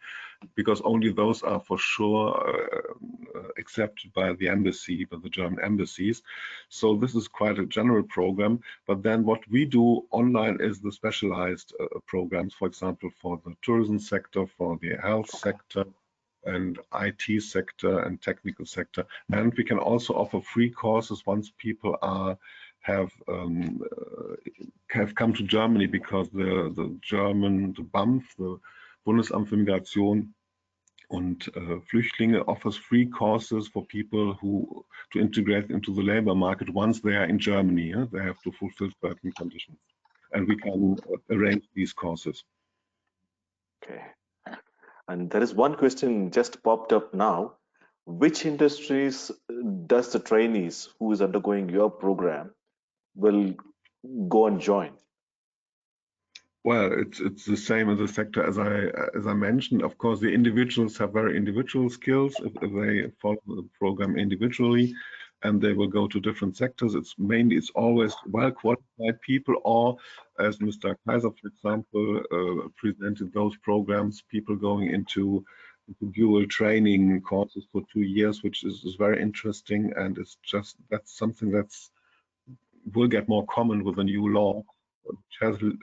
because only those are for sure accepted by the embassy, by the German embassies. So this is quite a general program. But then what we do online is the specialized programs, for example, for the tourism sector, for the health sector, and IT sector and technical sector. And we can also offer free courses once people can have come to Germany because the German, the BAMF, the Bundesamt für Migration und Flüchtlinge, offers free courses for people who to integrate into the labor market once they are in Germany. Yeah? They have to fulfill certain conditions, and we can arrange these courses. Okay. And there is one question just popped up now. Which industries does the trainees who is undergoing your program will go and join? Well, it's the same in the sector as I mentioned. Of course, the individuals have very individual skills if they follow the program individually, and they will go to different sectors. It's always well qualified people, or as Mr. Kaiser, for example, presented those programs, people going into dual training courses for 2 years, which is very interesting, and that's something that's will get more common with the new law, which has to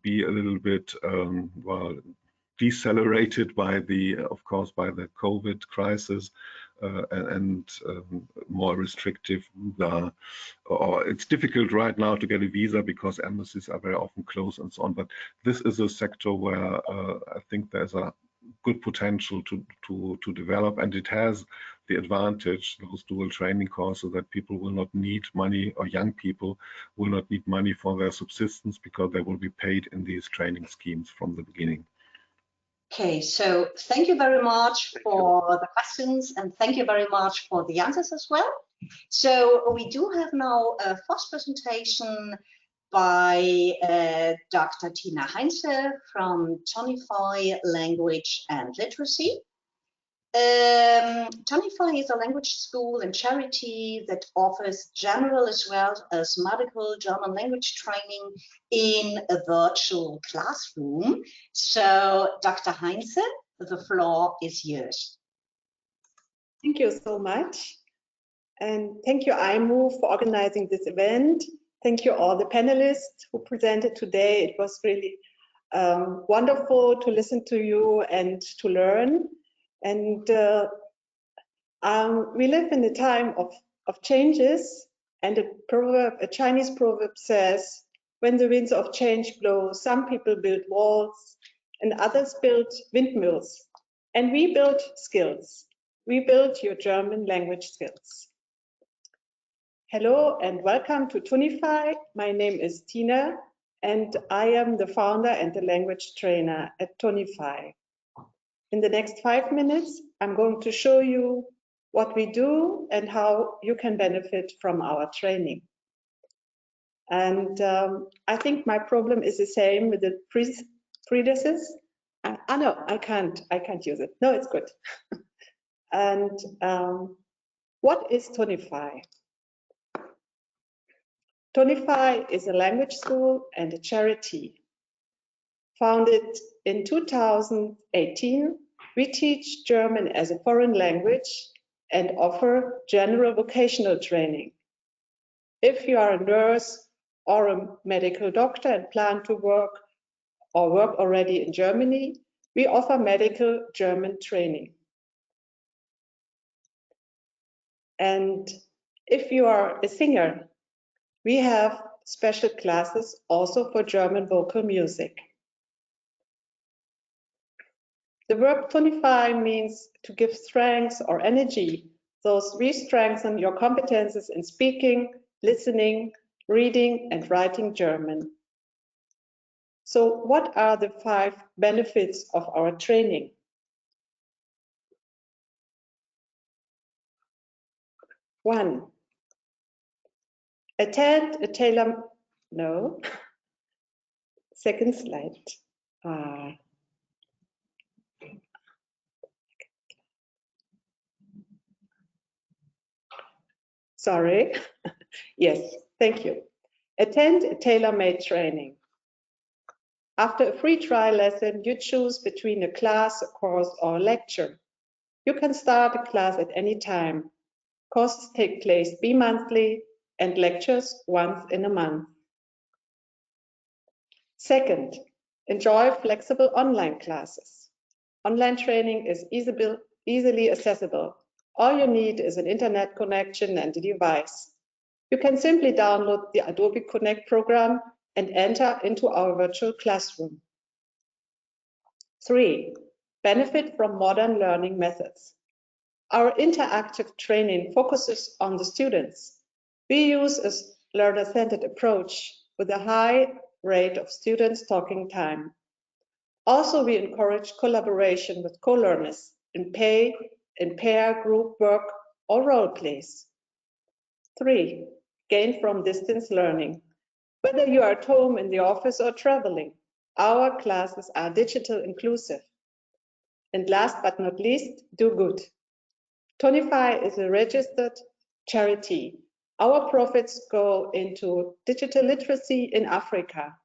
be a little bit well decelerated by of course by the COVID crisis and more restrictive visa. Or it's difficult right now to get a visa because embassies are very often closed and so on. But this is a sector where I think there's a good potential to develop, and it has the advantage, those dual training courses, that people will not need money, or young people will not need money for their subsistence because they will be paid in these training schemes from the beginning. Okay, so thank you very much for the questions, and thank you very much for the answers as well. So we do have now a first presentation by Dr. Tina Heinze from Tonify Language and Literacy. Tonify is a language school and charity that offers general as well as medical German language training in a virtual classroom. So, Dr. Heinze, the floor is yours. Thank you so much. And thank you, iMOVE, for organizing this event. Thank you all the panelists who presented today. It was really wonderful to listen to you and to learn. And we live in a time of changes, and a Chinese proverb says, when the winds of change blow, some people build walls and others build windmills. And we build skills. We build your German language skills. Hello and welcome to Tonify. My name is Tina, and I am the founder and the language trainer at Tonify. In the next 5 minutes, I'm going to show you what we do and how you can benefit from our training. And I think my problem is the same with the predecessors. No, I can't use it. No, it's good. And what is Tonify? Tonify is a language school and a charity. Founded in 2018, we teach German as a foreign language and offer general vocational training. If you are a nurse or a medical doctor and plan to work or work already in Germany, we offer medical German training. And if you are a singer, we have special classes also for German vocal music. The verb tonify means to give strength or energy. Those re-strengthen your competences in speaking, listening, reading, and writing German. So what are the 5 benefits of our training? One, attend a tailor, no, second slide. Sorry. Yes, thank you. Attend a tailor-made training. After a free trial lesson, you choose between a class, a course, or a lecture. You can start a class at any time. Courses take place bi-monthly and lectures once in a month. Second, enjoy flexible online classes. Online training is easily accessible. All you need is an internet connection and a device. You can simply download the Adobe Connect program and enter into our virtual classroom. 3. Benefit from modern learning methods. Our interactive training focuses on the students. We use a learner-centered approach with a high rate of students talking time. Also, we encourage collaboration with co-learners in pair, group work, or role plays. 3. Gain from distance learning. Whether you are at home, in the office, or traveling, our classes are digital inclusive. And last but not least, do good. Tonify is a registered charity. Our profits go into digital literacy in Africa.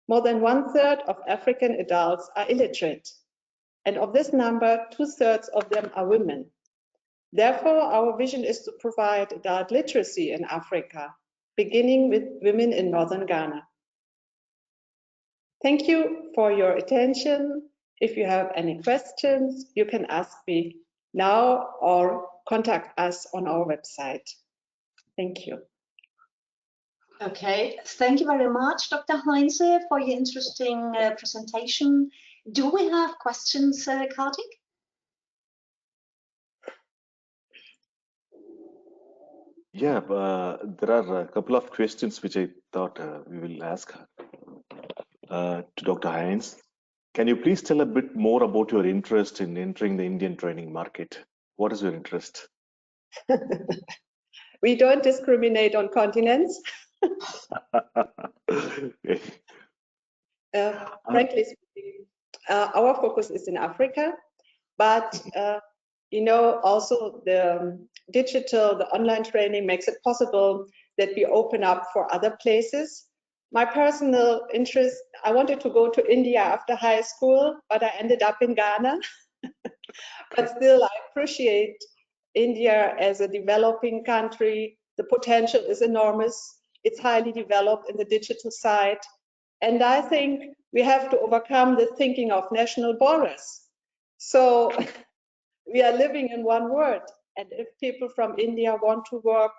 More than 1/3 of African adults are illiterate, and of this number, 2/3 of them are women. Therefore, our vision is to provide adult literacy in Africa, beginning with women in northern Ghana. Thank you for your attention. If you have any questions, you can ask me now or contact us on our website. Thank you. Okay, thank you very much, Dr. Heinze, for your interesting presentation. Do we have questions, Kartik? Yeah, there are a couple of questions which I thought we will ask to Dr. Heinz. Can you please tell a bit more about your interest in entering the Indian training market? What is your interest? We don't discriminate on continents. Okay. Frankly speaking, our focus is in Africa, but you know, also the digital, the online training makes it possible that we open up for other places. My personal interest, I wanted to go to India after high school, but I ended up in Ghana. But still, I appreciate India as a developing country. The potential is enormous. It's highly developed in the digital side. And I think we have to overcome the thinking of national borders. So we are living in one world. And if people from India want to work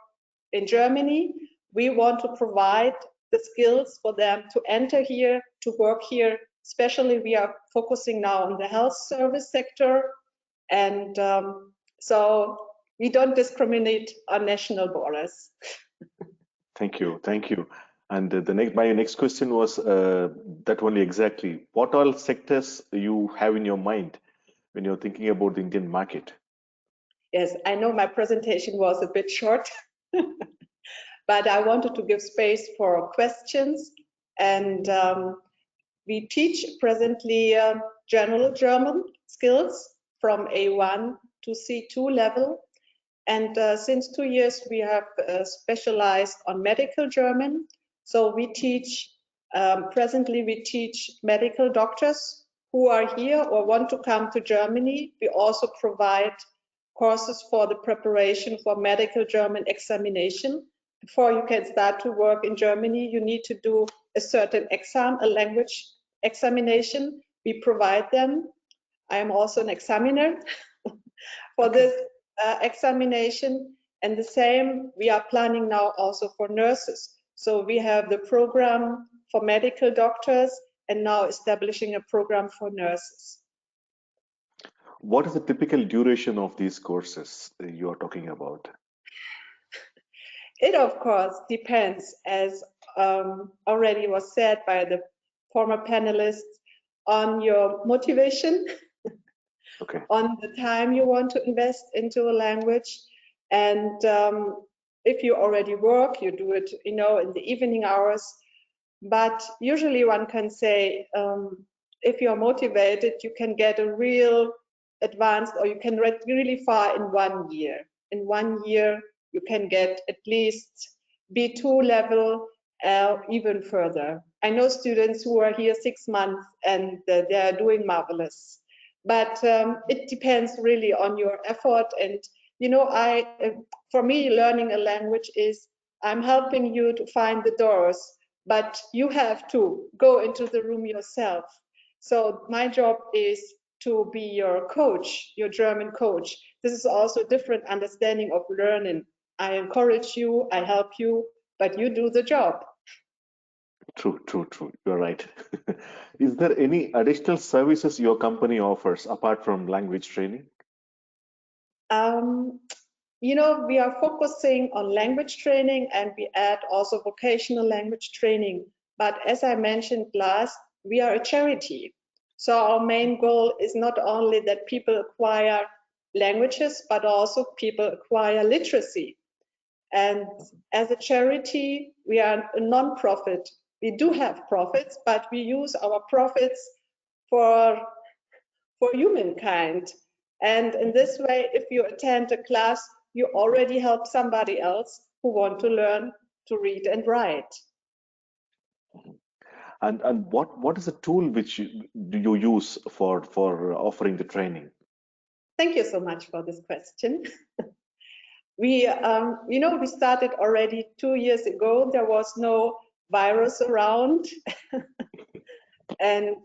in Germany, we want to provide the skills for them to enter here, to work here. Especially we are focusing now on the health service sector. And so we don't discriminate on national borders. Thank you. Thank you. And my next question was that only exactly. What all sectors you have in your mind when you're thinking about the Indian market? Yes, I know my presentation was a bit short, but I wanted to give space for questions. And we teach presently general German skills from A1 to C2 level. And since 2 years, we have specialized on medical German. So we teach, presently we teach medical doctors who are here or want to come to Germany. We also provide courses for the preparation for medical German examination. Before you can start to work in Germany, you need to do a certain exam, a language examination. We provide them. I am also an examiner for this examination, and the same we are planning now also for nurses. So we have the program for medical doctors and now establishing a program for nurses. What is the typical duration of these courses you are talking about? It of course depends, as already was said by the former panelists, on your motivation, okay, on the time you want to invest into a language. And if you already work, you do it, you know, in the evening hours. But usually one can say, if you're motivated, you can get a real advanced, or you can read really far in 1 year. In 1 year, you can get at least B2 level, even further. I know students who are here 6 months and they are doing marvelous. But it depends really on your effort. And, you know, for me, learning a language is I'm helping you to find the doors, but you have to go into the room yourself. So my job is to be your coach, your German coach. This is also a different understanding of learning. I encourage you, I help you, but you do the job. True. You're right. Is there any additional services your company offers apart from language training? You know, we are focusing on language training and we add also vocational language training. But as I mentioned last, we are a charity. So our main goal is not only that people acquire languages, but also people acquire literacy. And as a charity, we are a non-profit. We do have profits, but we use our profits for humankind. And in this way, if you attend a class, you already help somebody else who want to learn to read and write. And what is the tool which you use for offering the training? Thank you so much for this question. We, you know, we started already 2 years ago. There was no virus around. And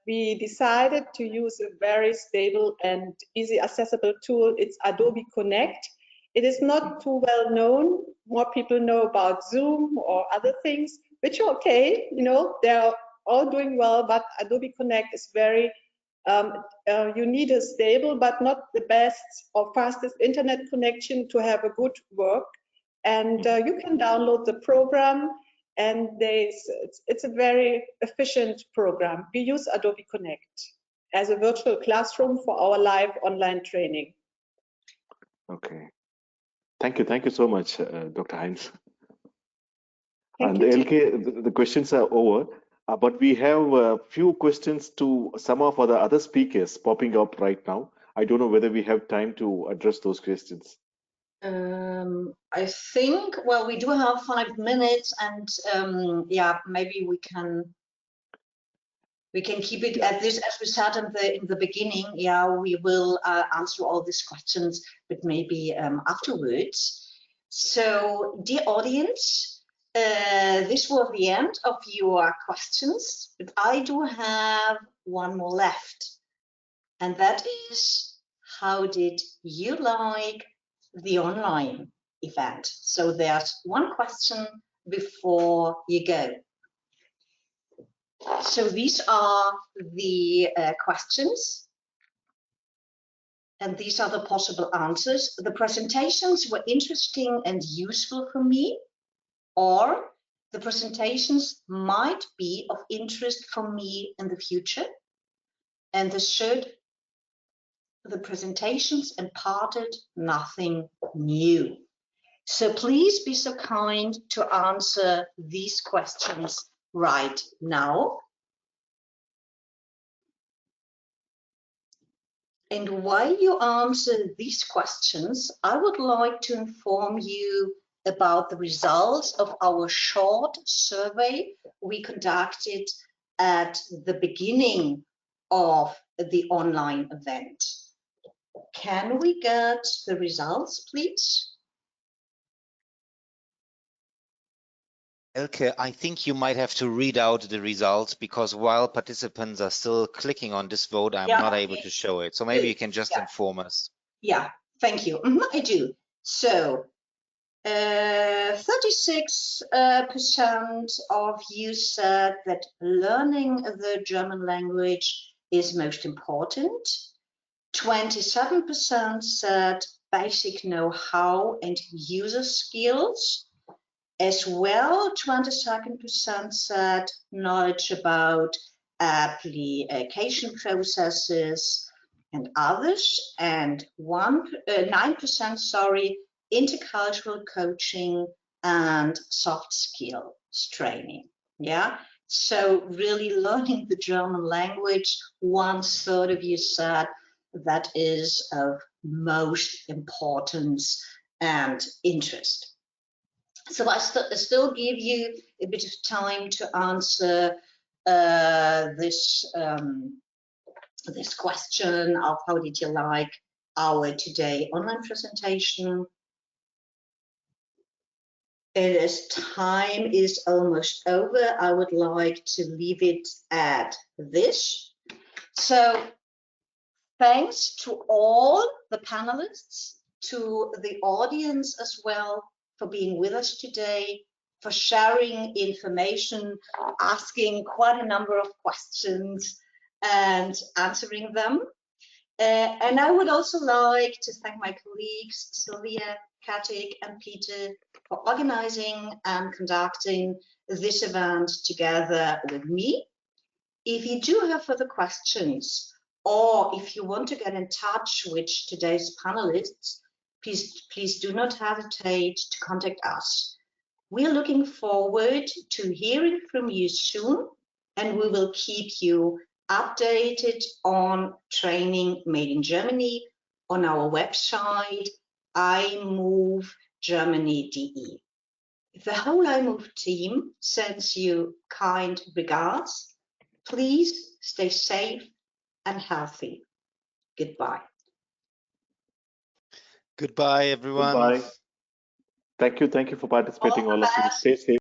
we decided to use a very stable and easy accessible tool. It's Adobe Connect. It is not too well known. More people know about Zoom or other things, which are okay. You know, they're all doing well, but Adobe Connect is very, you need a stable, but not the best or fastest internet connection to have a good work. And you can download the program. And it's a very efficient program. We use Adobe Connect as a virtual classroom for our live online training. Okay. Thank you so much, Dr. Heinz. Thank and you, LK, the questions are over, but we have a few questions to some of the other speakers popping up right now. I don't know whether we have time to address those questions. I think, well, we do have 5 minutes, and yeah, maybe we can keep it at this, as we said in the beginning. Yeah, we will answer all these questions, but maybe afterwards. So, dear audience, this was the end of your questions, but I do have one more left, and that is, how did you like the online event? So there's one question before you go. So these are the questions, and these are the possible answers. The presentations were interesting and useful for me, or the presentations might be of interest for me in the future. And the third, the presentations imparted nothing new. So please be so kind to answer these questions right now. And while you answer these questions, I would like to inform you about the results of our short survey we conducted at the beginning of the online event. Can we get the results, please? Elke, I think you might have to read out the results, because while participants are still clicking on this vote, I'm not able to show it. So maybe you can just inform us. Yeah, thank you. I do. So 36% of you said that learning the German language is most important. 27% said basic know-how and user skills. As well, 22% said knowledge about application processes and others, and 9%, sorry, intercultural coaching and soft skills training. Yeah, so really learning the German language, 1/3 of you said that is of most importance and interest. So I still give you a bit of time to answer this question of how did you like our today online presentation. And as time is almost over, I would like to leave it at this. So thanks to all the panelists, to the audience as well, for being with us today, for sharing information, asking quite a number of questions and answering them. And I would also like to thank my colleagues, Sylvia, Katik, and Peter, for organizing and conducting this event together with me. If you do have further questions, or if you want to get in touch with today's panelists, please do not hesitate to contact us. We are looking forward to hearing from you soon, and we will keep you updated on training made in Germany on our website, iMOVE Germany.de. The whole iMOVE team sends you kind regards. Please stay safe and healthy. Goodbye. Goodbye, everyone. Goodbye. Thank you for participating, all of you. Stay safe.